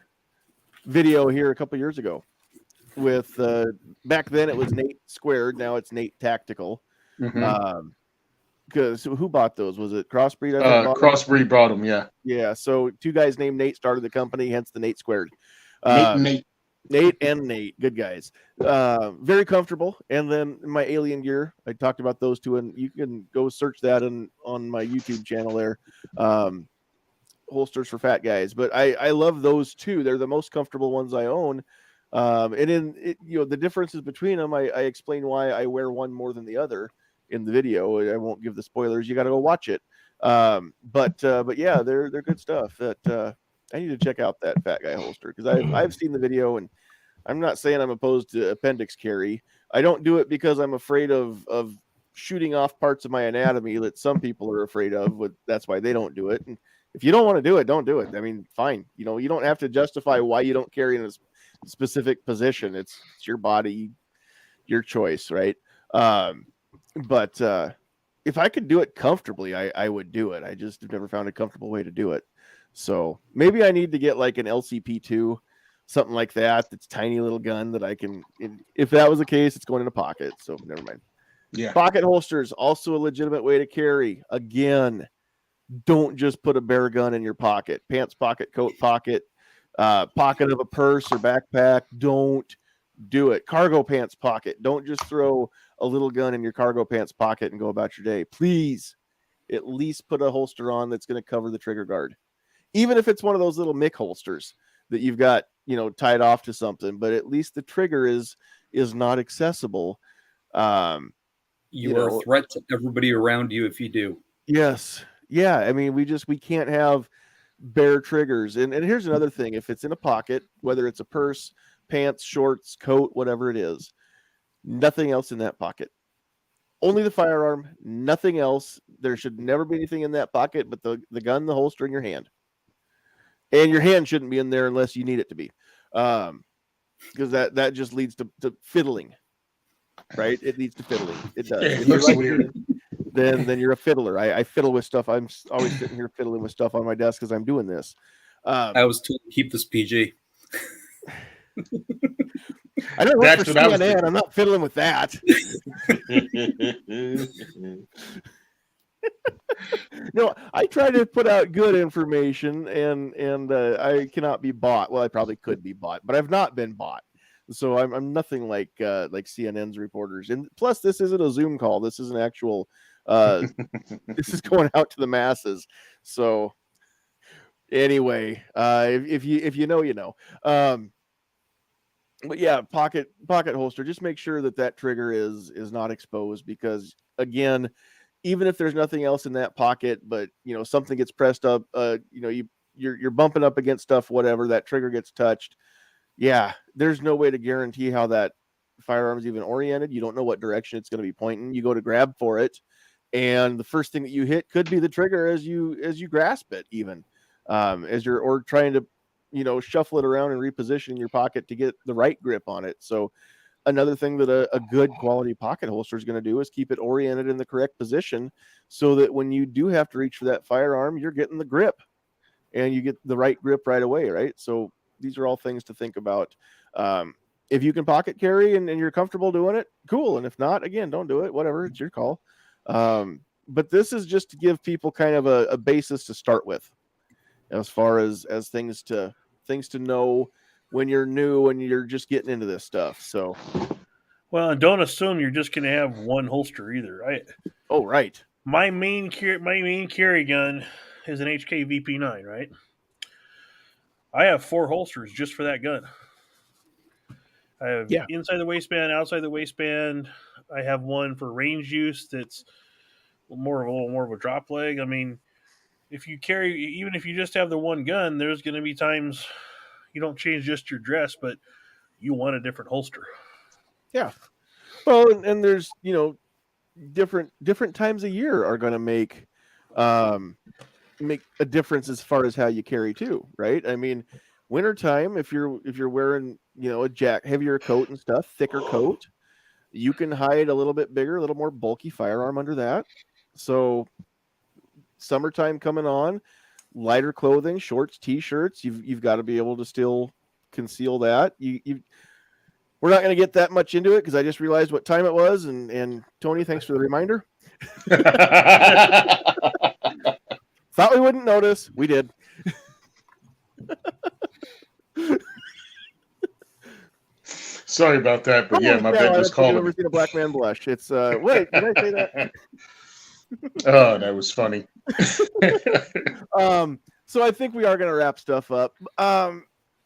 video here a couple years ago with back then it was Nate Squared, now it's Nate Tactical. Because who bought those? Was it Crossbreed? Crossbreed brought them, yeah. Yeah, so two guys named Nate started the company, hence the Nate Squared. Nate and Nate, good guys. Very comfortable. And then my alien gear, I talked about those two, and you can go search that on my YouTube channel there. Holsters for fat guys. But I love those two. They're the most comfortable ones I own. And in it, the differences between them, I explain why I wear one more than the other in the video. I won't give the spoilers. You got to go watch it. But yeah, they're good stuff. That I need to check out that fat guy holster because I've seen the video, and I'm not saying I'm opposed to appendix carry. I don't do it because I'm afraid of shooting off parts of my anatomy that some people are afraid of. That's why they don't do it. And if you don't want to do it, don't do it. I mean, fine. You don't have to justify why you don't carry in a specific position. It's your body, your choice, right? But if I could do it comfortably, I would do it. I just have never found a comfortable way to do it. So maybe I need to get like an LCP2, something like that. That's tiny little gun that I can. If that was the case, it's going in a pocket. So never mind. Yeah. Pocket holsters also a legitimate way to carry. Again, don't just put a bare gun in your pocket. Pants pocket, coat pocket, pocket of a purse or backpack. Don't do it. Cargo pants pocket. Don't just throw a little gun in your cargo pants pocket and go about your day. Please, at least put a holster on that's going to cover the trigger guard. Even if it's one of those little Mick holsters that you've got, tied off to something, but at least the trigger is not accessible. You are a threat to everybody around you if you do. Yes. Yeah. I mean, we can't have bare triggers. And here's another thing. If it's in a pocket, whether it's a purse, pants, shorts, coat, whatever it is, nothing else in that pocket. Only the firearm, nothing else. There should never be anything in that pocket but the gun, the holster in your hand. And your hand shouldn't be in there unless you need it to be. Because that just leads to fiddling. Right? It leads to fiddling. It does. It looks weird. Then you're a fiddler. I fiddle with stuff. I'm always sitting here fiddling with stuff on my desk because I'm doing this. I was told to keep this PG. I don't work for CNN. I'm not fiddling with that. No, I try to put out good information, and I cannot be bought. Well, I probably could be bought, but I've not been bought. So I'm nothing like CNN's reporters. And plus, this isn't a Zoom call. This is an actual. This is going out to the masses. So anyway, if you know, you know. But yeah, pocket holster. Just make sure that trigger is not exposed, because again, even if there's nothing else in that pocket, but something gets pressed up, you're bumping up against stuff, whatever, that trigger gets touched. yeah, there's no way to guarantee how that firearm's even oriented. You don't know what direction it's going to be pointing. You go to grab for it, and the first thing that you hit could be the trigger as you grasp it, even as you're or trying to, shuffle it around and reposition in your pocket to get the right grip on it. So another thing that a good quality pocket holster is going to do is keep it oriented in the correct position, so that when you do have to reach for that firearm, you're getting the grip and you get the right grip right away, right? So these are all things to think about. If you can pocket carry and you're comfortable doing it, cool. And if not, again, don't do it. Whatever, it's your call. But this is just to give people kind of a basis to start with, as far as things to know when you're new and you're just getting into this stuff. So, Well, and don't assume you're just going to have one holster either. oh right, My main carry gun is an HK VP9, right? I have 4 holsters just for that gun. I have inside the waistband, outside the waistband. I have one for range use that's a little more of a drop leg. I mean, if you carry, even if you just have the one gun, there's going to be times you don't change just your dress, but you want a different holster. Yeah. Well, and there's different times a year are going to make a difference as far as how you carry too, right? I mean, wintertime, if you're wearing a heavier coat and stuff, thicker coat, you can hide a little bit bigger, a little more bulky firearm under that. So summertime coming on, lighter clothing, shorts, t-shirts, you've got to be able to still conceal that. We're not going to get that much into it because I just realized what time it was, and Tony, thanks for the reminder. Thought we wouldn't notice. We did. Sorry about that, but yeah, my bed was calling. I've never seen a black man blush. It's wait, did I say that? Oh, that was funny. So I think we are going to wrap stuff up.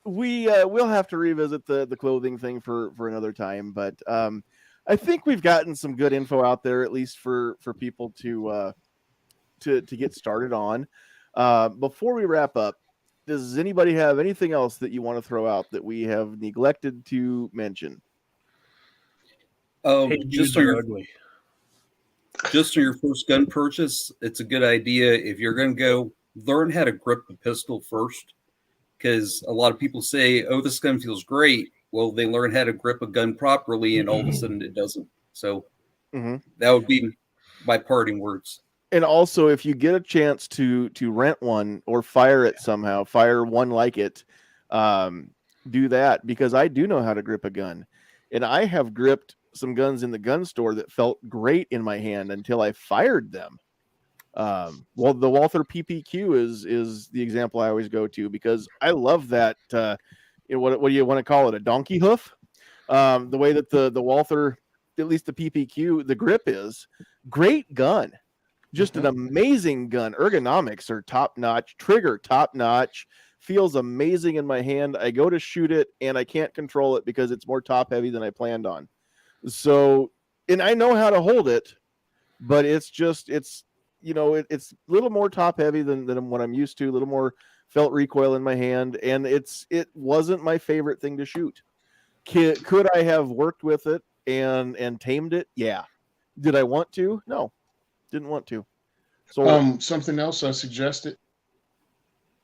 We'll have to revisit the clothing thing for another time, but I think we've gotten some good info out there, at least for people to get started on. Before we wrap up, does anybody have anything else that you want to throw out that we have neglected to mention? Hey, just on your first gun purchase, it's a good idea if you're going to go learn how to grip the pistol first, because a lot of people say, "Oh, this gun feels great." Well, they learn how to grip a gun properly, and all of a sudden it doesn't. So that would be my parting words. And also, if you get a chance to rent one or fire it somehow, fire one like it, do that, because I do know how to grip a gun, and I have gripped some guns in the gun store that felt great in my hand until I fired them. Well, the Walther PPQ is the example I always go to, because I love that. What do you want to call it? A donkey hoof? The way that the Walther, at least the PPQ, the grip is great gun. Just an amazing gun. Ergonomics are top notch. Trigger top notch. Feels amazing in my hand. I go to shoot it and I can't control it because it's more top heavy than I planned on. So, and I know how to hold it, but it's a little more top heavy than what I'm used to. A little more felt recoil in my hand, and it wasn't my favorite thing to shoot. Could I have worked with it and tamed it? Yeah. Did I want to? No. Didn't want to. So something else I suggested: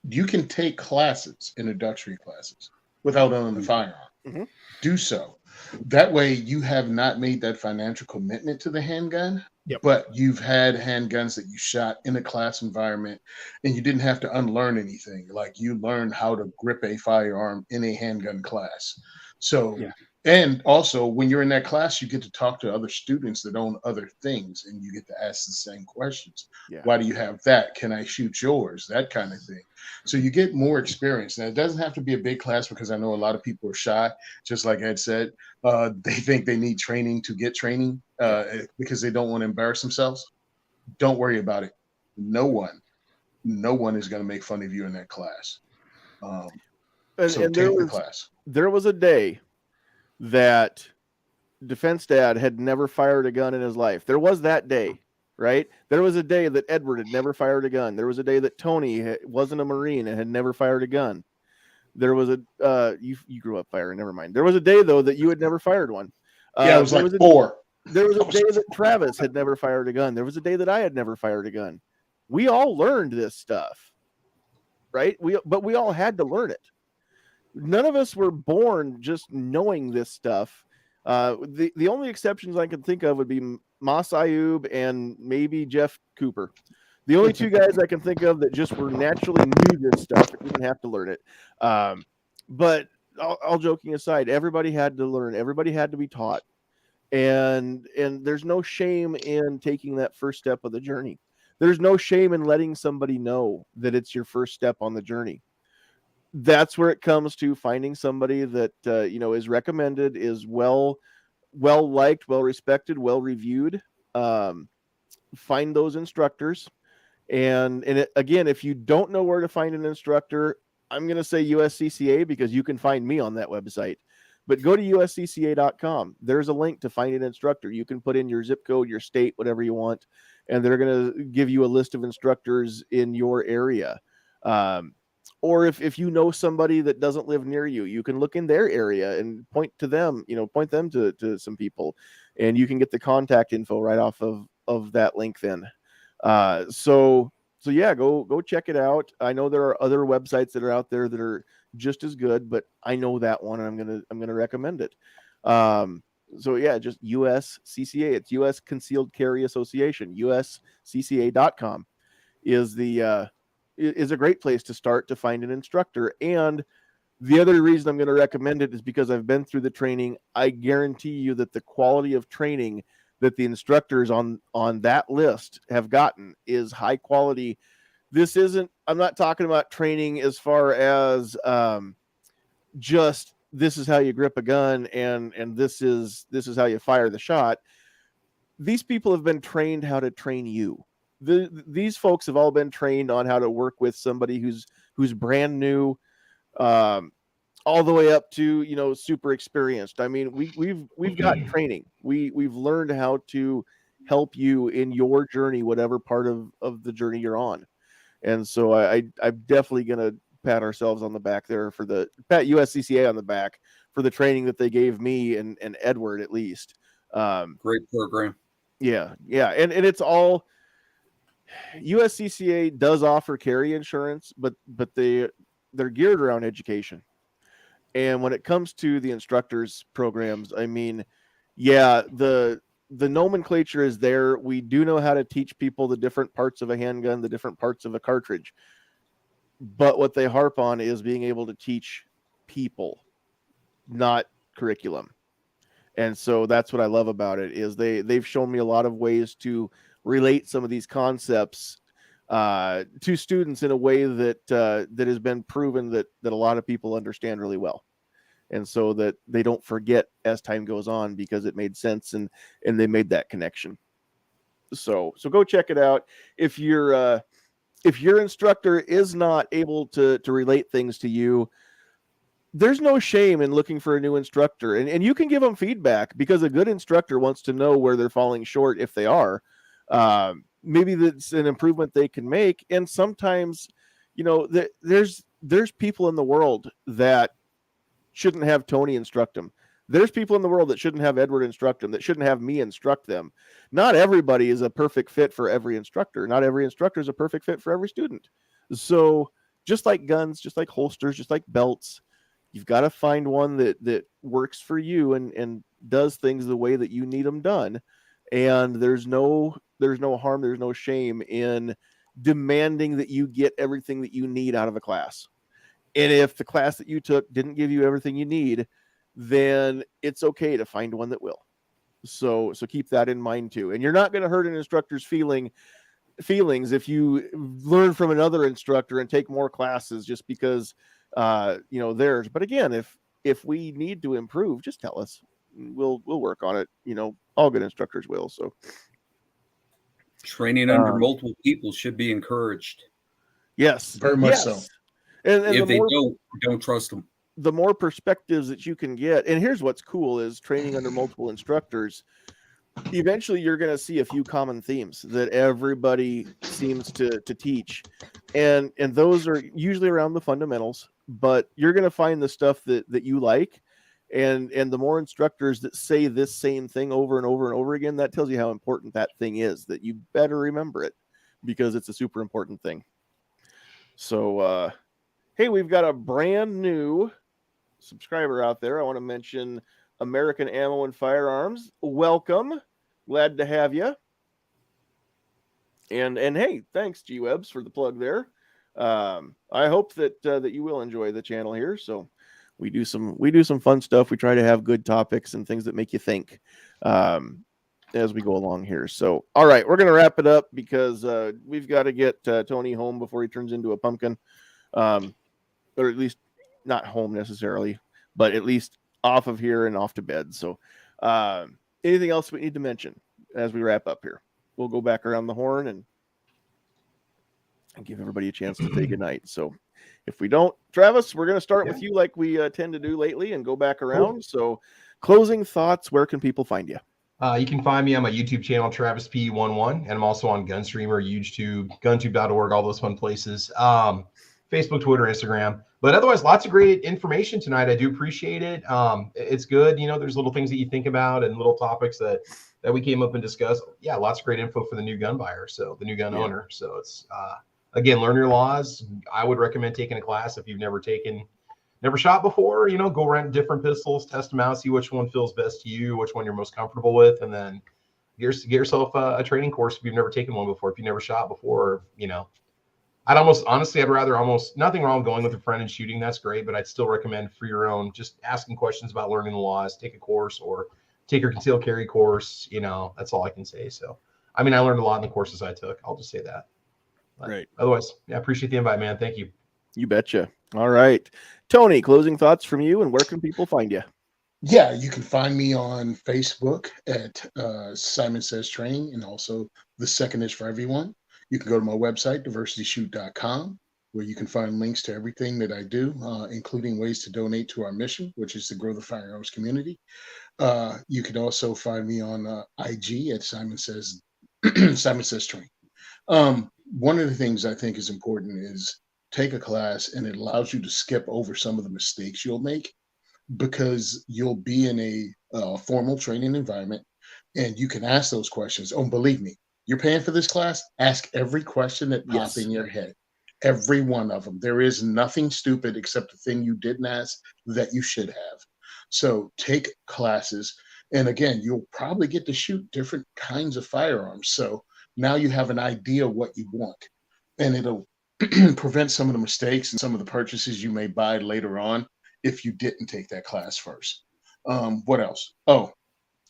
you can take classes, introductory classes, without owning the firearm. Do so. That way, you have not made that financial commitment to the handgun. Yep. But you've had handguns that you shot in a class environment, and you didn't have to unlearn anything. Like, you learned how to grip a firearm in a handgun class. So. Yeah. And also, when you're in that class, you get to talk to other students that own other things, and you get to ask the same questions. Yeah. Why do you have that? Can I shoot yours? That kind of thing. So you get more experience. Now, it doesn't have to be a big class, because I know a lot of people are shy. Just like Ed said, they think they need training to get training because they don't want to embarrass themselves. Don't worry about it. No one is going to make fun of you in that class. So take the class. There was a day that Defense Dad had never fired a gun in his life. There was that day, right? There was a day that Edward had never fired a gun. There was a day that Tony wasn't a Marine and had never fired a gun. There was a you grew up firing. Never mind. There was a day though that you had never fired one. Yeah, it was there like was 4. There was a day that Travis had never fired a gun. There was a day that I had never fired a gun. We all learned this stuff, right? But we all had to learn it. None of us were born just knowing this stuff. The only exceptions I can think of would be Mas Ayub and maybe Jeff Cooper. The only two guys I can think of that just were naturally knew this stuff and didn't have to learn it. But all joking aside, everybody had to learn. Everybody had to be taught. And there's no shame in taking that first step of the journey. There's no shame in letting somebody know that it's your first step on the journey. That's where it comes to finding somebody that is recommended, is well liked, well respected, well reviewed. Find those instructors, and again, if you don't know where to find an instructor, I'm going to say USCCA because you can find me on that website. But go to uscca.com. There's a link to find an instructor. You can put in your zip code, your state, whatever you want, and they're going to give you a list of instructors in your area. Or if you know somebody that doesn't live near you, you can look in their area and point them to some people, and you can get the contact info right off of that link then. So yeah, go check it out. I know there are other websites that are out there that are just as good, but I know that one, and I'm gonna recommend it. So yeah, just USCCA. It's U.S. Concealed Carry Association. USCCA.com is a great place to start to find an instructor. And the other reason I'm going to recommend it is because I've been through the training. I guarantee you that the quality of training that the instructors on that list have gotten is high quality. I'm not talking about training as far as just this is how you grip a gun and this is how you fire the shot. These people have been trained how to train you. These folks have all been trained on how to work with somebody who's brand new, all the way up to super experienced. I mean, we've got training. We've learned how to help you in your journey, whatever part of the journey you're on. And so I'm definitely gonna pat ourselves on the back there pat USCCA on the back for the training that they gave me and Edward at least. Great program. Yeah, and it's all. USCCA does offer carry insurance, but they're geared around education. And when it comes to the instructors programs, I mean, yeah, the nomenclature is there. We do know how to teach people the different parts of a handgun, the different parts of a cartridge. But what they harp on is being able to teach people, not curriculum. And so that's what I love about it is they've shown me a lot of ways to relate some of these concepts to students in a way that has been proven that a lot of people understand really well, and so that they don't forget as time goes on because it made sense and they made that connection. So go check it out. If your instructor is not able to relate things to you, there's no shame in looking for a new instructor, and you can give them feedback because a good instructor wants to know where they're falling short if they are. Maybe that's an improvement they can make. And sometimes, there's people in the world that shouldn't have Tony instruct them. There's people in the world that shouldn't have Edward instruct them, that shouldn't have me instruct them. Not everybody is a perfect fit for every instructor. Not every instructor is a perfect fit for every student. So just like guns, just like holsters, just like belts, you've got to find one that works for you and does things the way that you need them done. And there's no harm, there's no shame in demanding that you get everything that you need out of a class. And if the class that you took didn't give you everything you need, then it's okay to find one that will. So keep that in mind too. And you're not going to hurt an instructor's feelings if you learn from another instructor and take more classes just because theirs. But again, if we need to improve, just tell us. We'll work on it. All good instructors will. So training under multiple people should be encouraged. Yes, very much so. And if they don't trust them. The more perspectives that you can get, and here's what's cool is training under multiple instructors. Eventually, you're going to see a few common themes that everybody seems to teach, and those are usually around the fundamentals, but you're going to find the stuff that you like. And the more instructors that say this same thing over and over and over again, that tells you how important that thing is, that you better remember it because it's a super important thing. So, hey, we've got a brand new subscriber out there. I want to mention American Ammo and Firearms. Welcome. Glad to have you. And hey, thanks, G-Webs, for the plug there. I hope that you will enjoy the channel here. So we do some fun stuff. We try to have good topics and things that make you think as we go along here. So, all right, we're going to wrap it up because we've got to get Tony home before he turns into a pumpkin, or at least not home necessarily, but at least off of here and off to bed. So anything else we need to mention as we wrap up here? We'll go back around the horn and give everybody a chance to say goodnight. So if we don't, Travis, we're going to start with you like we tend to do lately and go back around. Cool. So closing thoughts, where can people find you? You can find me on my YouTube channel, Travis P11, and I'm also on Gunstreamer, YouTube, guntube.org, all those fun places. Facebook, Twitter, Instagram. But otherwise, lots of great information tonight. I do appreciate it. It's good. You know, there's little things that you think about and little topics that we came up and discussed. Yeah, lots of great info for the new gun buyer, so the new gun owner. So it's, again, learn your laws. I would recommend taking a class if you've never shot before. You know, go rent different pistols, test them out, see which one feels best to you, which one you're most comfortable with, and then get yourself a training course if you've never taken one before, if you've never shot before. You know, I'd rather nothing wrong going with a friend and shooting. That's great, but I'd still recommend for your own, just asking questions about learning the laws, take a course or take your concealed carry course. You know, that's all I can say. So, I mean, I learned a lot in the courses I took. I'll just say that. But right. Otherwise, yeah, appreciate the invite, man. Thank you. You betcha. All right. Tony, closing thoughts from you, and where can people find you? Yeah, you can find me on Facebook at Simon Says Training, and also The Second is for Everyone. You can go to my website, diversityshoot.com, where you can find links to everything that I do, including ways to donate to our mission, which is to grow the firearms community. You can also find me on IG at Simon Says Training. One of the things I think is important is take a class, and it allows you to skip over some of the mistakes you'll make, because you'll be in a formal training environment and you can ask those questions. Oh, believe me, you're paying for this class. Ask every question that pops in your head. Every one of them. There is nothing stupid except the thing you didn't ask that you should have. So take classes. And again, you'll probably get to shoot different kinds of firearms. So now you have an idea what you want, and it'll prevent some of the mistakes and some of the purchases you may buy later on if you didn't take that class first. What else? Oh,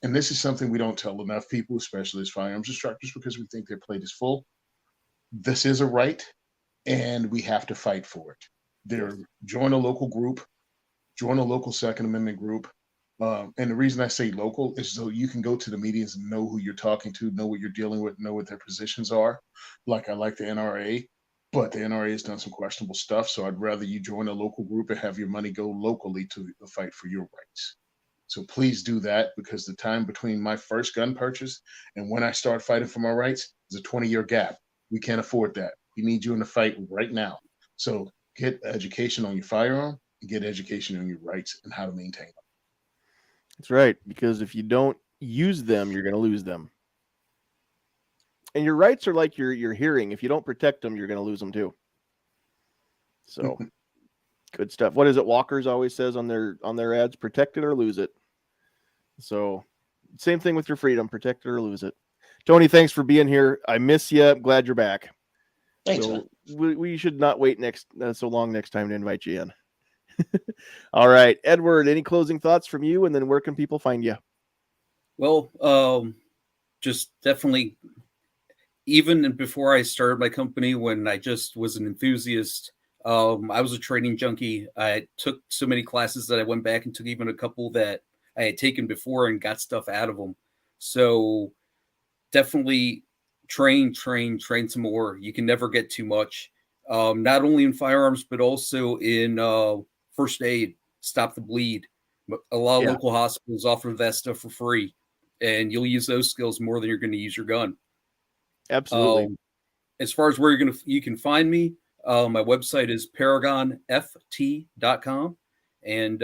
and this is something we don't tell enough people, especially as firearms instructors, because we think their plate is full. This is a right, and we have to fight for it. Join a local group, join a local Second Amendment group. And the reason I say local is so you can go to the meetings and know who you're talking to, know what you're dealing with, know what their positions are. Like I like the NRA, but the NRA has done some questionable stuff. So I'd rather you join a local group and have your money go locally to the fight for your rights. So please do that, because the time between my first gun purchase and when I start fighting for my rights is a 20-year gap. We can't afford that. We need you in the fight right now. So get education on your firearm and get education on your rights and how to maintain them. That's right, because if you don't use them, you're going to lose them. And your rights are like your hearing. If you don't protect them, you're going to lose them too. So good stuff. What is it? Walker's always says on their ads, protect it or lose it. So same thing with your freedom, protect it or lose it. Tony, thanks for being here. I miss you. I'm glad you're back. Thanks. So we should not wait so long next time to invite you in. All right, Edward, any closing thoughts from you, and then where can people find you? Well, just definitely, even before I started my company, when I just was an enthusiast, I was a training junkie. I took so many classes that I went back and took even a couple that I had taken before and got stuff out of them. So definitely train some more. You can never get too much. Not only in firearms, but also in first aid, stop the bleed. A lot of local hospitals offer that stuff for free, and you'll use those skills more than you're going to use your gun. Absolutely. As far as where you can find me, My website is paragonft.com. And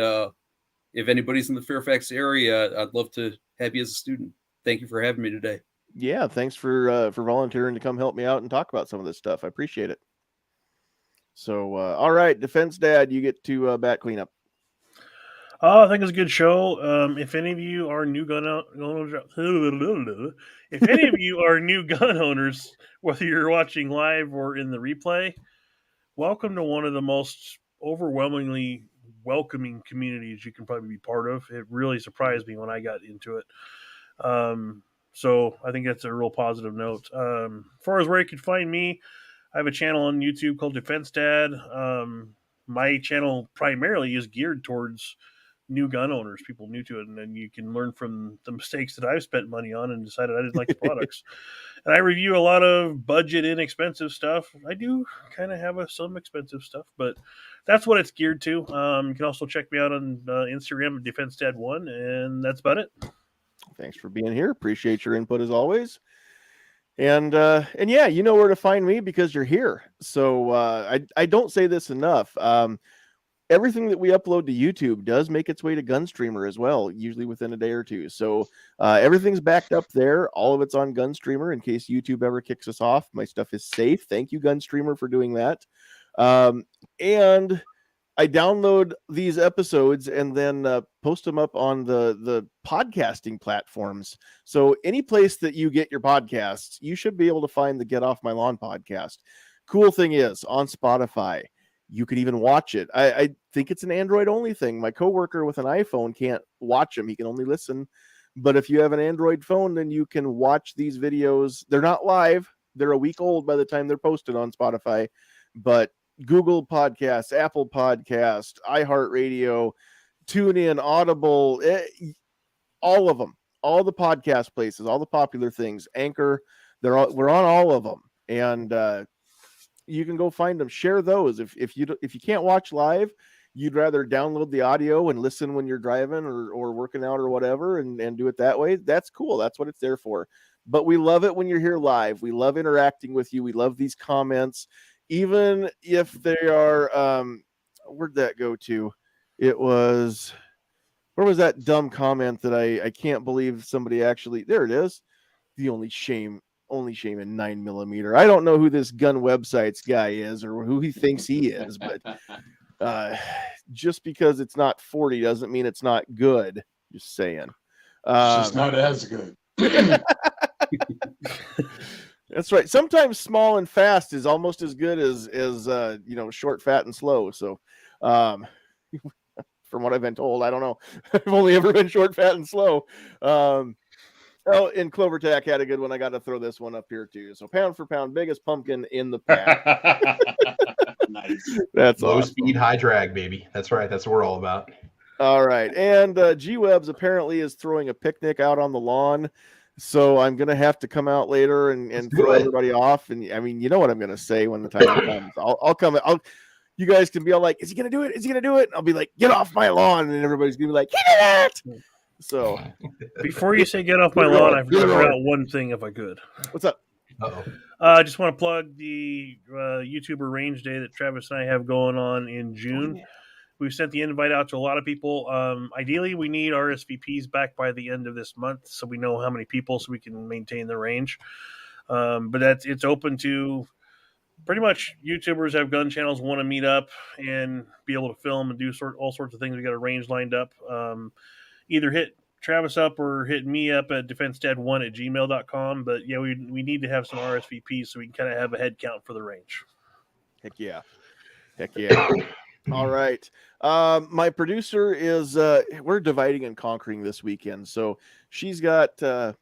if anybody's in the Fairfax area, I'd love to have you as a student. Thank you for having me today. Yeah, thanks for volunteering to come help me out and talk about some of this stuff. I appreciate it. So, all right, Defense Dad, you get to bat cleanup. I think it's a good show. If any of you are new gun owners, if any of you are new gun owners, whether you're watching live or in the replay, welcome to one of the most overwhelmingly welcoming communities you can probably be part of. It really surprised me when I got into it. So I think that's a real positive note. As far as where you can find me, I have a channel on YouTube called Defense Dad. My channel primarily is geared towards new gun owners, people new to it, and then you can learn from the mistakes that I've spent money on and decided I didn't like the products. And I review a lot of budget, inexpensive stuff. I do kind of have some expensive stuff, but that's what it's geared to. You can also check me out on Instagram at DefenseDad1, and that's about it. Thanks for being here. Appreciate your input as always. And yeah, you know where to find me because you're here. So I don't say this enough. Everything that we upload to YouTube does make its way to Gunstreamer as well, usually within a day or two. So everything's backed up there. All of it's on Gunstreamer in case YouTube ever kicks us off. My stuff is safe. Thank you, Gunstreamer, for doing that. And I download these episodes and then post them up on the podcasting platforms. So any place that you get your podcasts, you should be able to find the Get Off My Lawn podcast. Cool thing is, on Spotify, you could even watch it. I think it's an Android only thing. My coworker with an iPhone can't watch them. He can only listen. But if you have an Android phone, then you can watch these videos. They're not live. They're a week old by the time they're posted on Spotify. But Google Podcasts, Apple Podcast, iHeartRadio, TuneIn, Audible, all of them, all the podcast places, all the popular things, Anchor, we're on all of them. And you can go find them, share those. If you can't watch live, you'd rather download the audio and listen when you're driving or working out or whatever and do it that way. That's cool. That's what it's there for. But we love it when you're here live. We love interacting with you. We love these comments, even if they are, where'd that go to? Where was that dumb comment that I can't believe somebody actually, there it is. The only shame in 9mm. I don't know who this gun websites guy is or who he thinks he is, but just because it's not 40 doesn't mean it's not good. Just saying. It's just not as good. That's right. Sometimes small and fast is almost as good as short, fat, and slow. So from what I've been told, I don't know. I've only ever been short, fat, and slow. And Clovertac had a good one. I got to throw this one up here too. So pound for pound, biggest pumpkin in the pack. Nice. That's low awesome. speed, high drag, baby. That's right. That's what we're all about. All right. And G-Webs apparently is throwing a picnic out on the lawn. So I'm going to have to come out later and throw everybody off. And I mean, you know what I'm going to say when the time comes. I'll come. You guys can be all like, is he going to do it? Is he going to do it? And I'll be like, get off my lawn. And everybody's going to be like, he did it. So before you say get off my lawn, I forgot one thing if I could. What's up? Uh-oh. I just want to plug the YouTuber Range Day that Travis and I have going on in June. Yeah. We've sent the invite out to a lot of people. Ideally, we need RSVPs back by the end of this month so we know how many people so we can maintain the range. But it's open to pretty much YouTubers have gun channels, want to meet up and be able to film and do all sorts of things. We got a range lined up. Either hit Travis up or hit me up at defensedad1@gmail.com. But yeah, we need to have some RSVPs so we can kind of have a head count for the range. Heck yeah. All right. My producer is we're dividing and conquering this weekend. So she's got a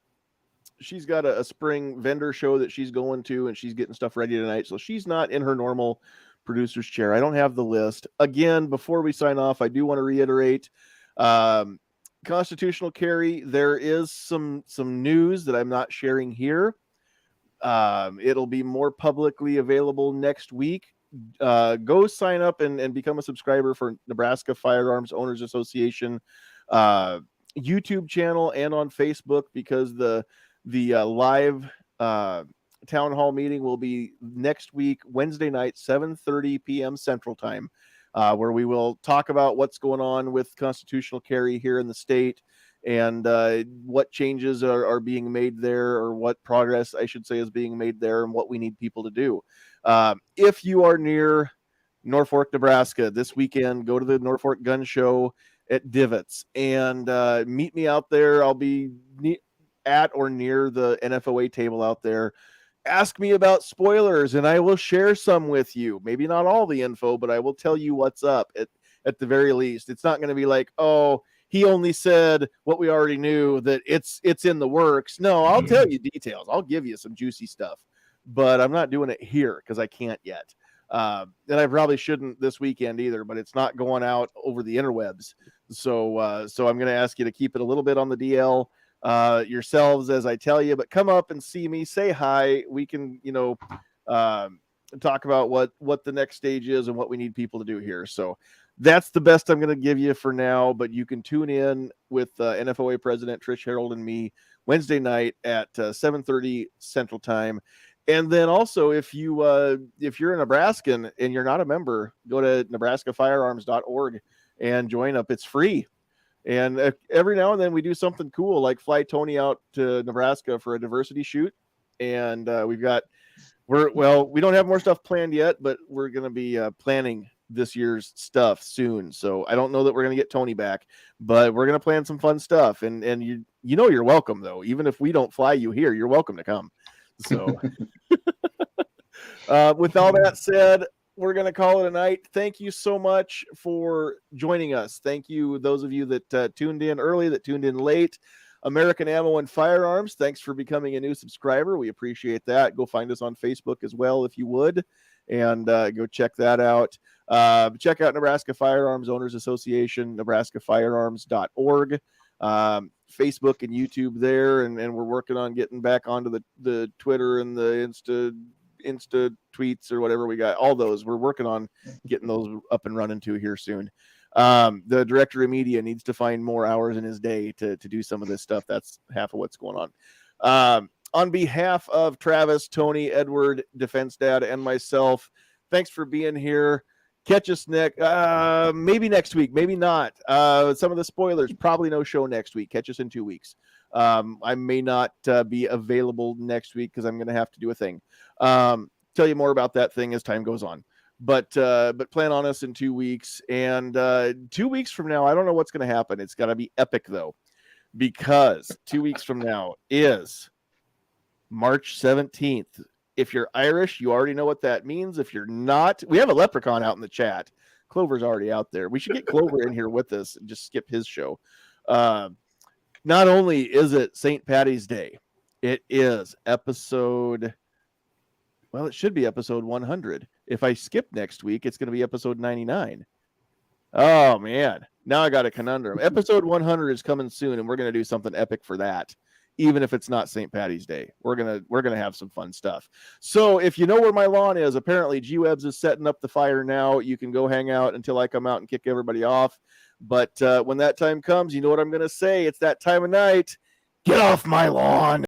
spring vendor show that she's going to, and she's getting stuff ready tonight. So she's not in her normal producer's chair. I don't have the list. Again, before we sign off, I do want to reiterate constitutional carry. There is some news that I'm not sharing here. It'll be more publicly available next week. Go sign up and become a subscriber for Nebraska Firearms Owners Association YouTube channel and on Facebook, because the live town hall meeting will be next week, Wednesday night, 7:30 p.m. Central Time, where we will talk about what's going on with constitutional carry here in the state and what changes are being made there, or what progress, I should say, is being made there, and what we need people to do. If you are near Norfolk, Nebraska this weekend, go to the Norfolk Gun Show at Divots and meet me out there. I'll be at or near the NFOA table out there. Ask me about spoilers and I will share some with you. Maybe not all the info, but I will tell you what's up at the very least. It's not going to be like, oh, he only said what we already knew, that it's in the works. No, I'll tell you details. I'll give you some juicy stuff, but I'm not doing it here because I can't yet. And I probably shouldn't this weekend either, but it's not going out over the interwebs. So I'm going to ask you to keep it a little bit on the DL yourselves as I tell you, but come up and see me, say hi. We can, talk about what the next stage is and what we need people to do here. So that's the best I'm going to give you for now, but you can tune in with NFOA President Trish Harold and me Wednesday night at 7:30 Central Time. And then also, if you're a Nebraskan and you're not a member, go to nebraskafirearms.org and join up. It's free. And every now and then we do something cool, like fly Tony out to Nebraska for a diversity shoot. And we don't have more stuff planned yet, but we're going to be planning this year's stuff soon. So I don't know that we're going to get Tony back, but we're going to plan some fun stuff. And you're welcome, though. Even if we don't fly you here, you're welcome to come. So with all that said, we're going to call it a night. Thank you so much for joining us. Thank you, those of you that tuned in early, that tuned in late. American Ammo and Firearms, thanks for becoming a new subscriber. We appreciate that. Go find us on Facebook as well, if you would, and go check that out. Check out Nebraska Firearms Owners Association, nebraskafirearms.org. Facebook and YouTube there, and we're working on getting back onto the Twitter and the Insta tweets or whatever we got. All those we're working on getting those up and running too here soon. The director of media needs to find more hours in his day to do some of this stuff. That's half of what's going on. On behalf of Travis, Tony, Edward, Defense Dad, and myself, thanks for being here. Catch us maybe next week, maybe not. Some of the spoilers, probably no show next week. Catch us in 2 weeks. I may not be available next week because I'm going to have to do a thing. Tell you more about that thing as time goes on. But plan on us in 2 weeks. And 2 weeks from now, I don't know what's going to happen. It's got to be epic, though, because 2 weeks from now is March 17th. If you're Irish, you already know what that means. If you're not, we have a leprechaun out in the chat. Clover's already out there. We should get Clover in here with us and just skip his show. Not only is it St. Paddy's Day, it is it should be episode 100. If I skip next week, it's going to be episode 99. Oh, man. Now I got a conundrum. Episode 100 is coming soon, and we're going to do something epic for that. Even if it's not St. Paddy's Day, we're gonna have some fun stuff. So if you know where my lawn is, apparently G-Webs is setting up the fire now. You can go hang out until I come out and kick everybody off. But when that time comes, you know what I'm gonna say. It's that time of night. Get off my lawn.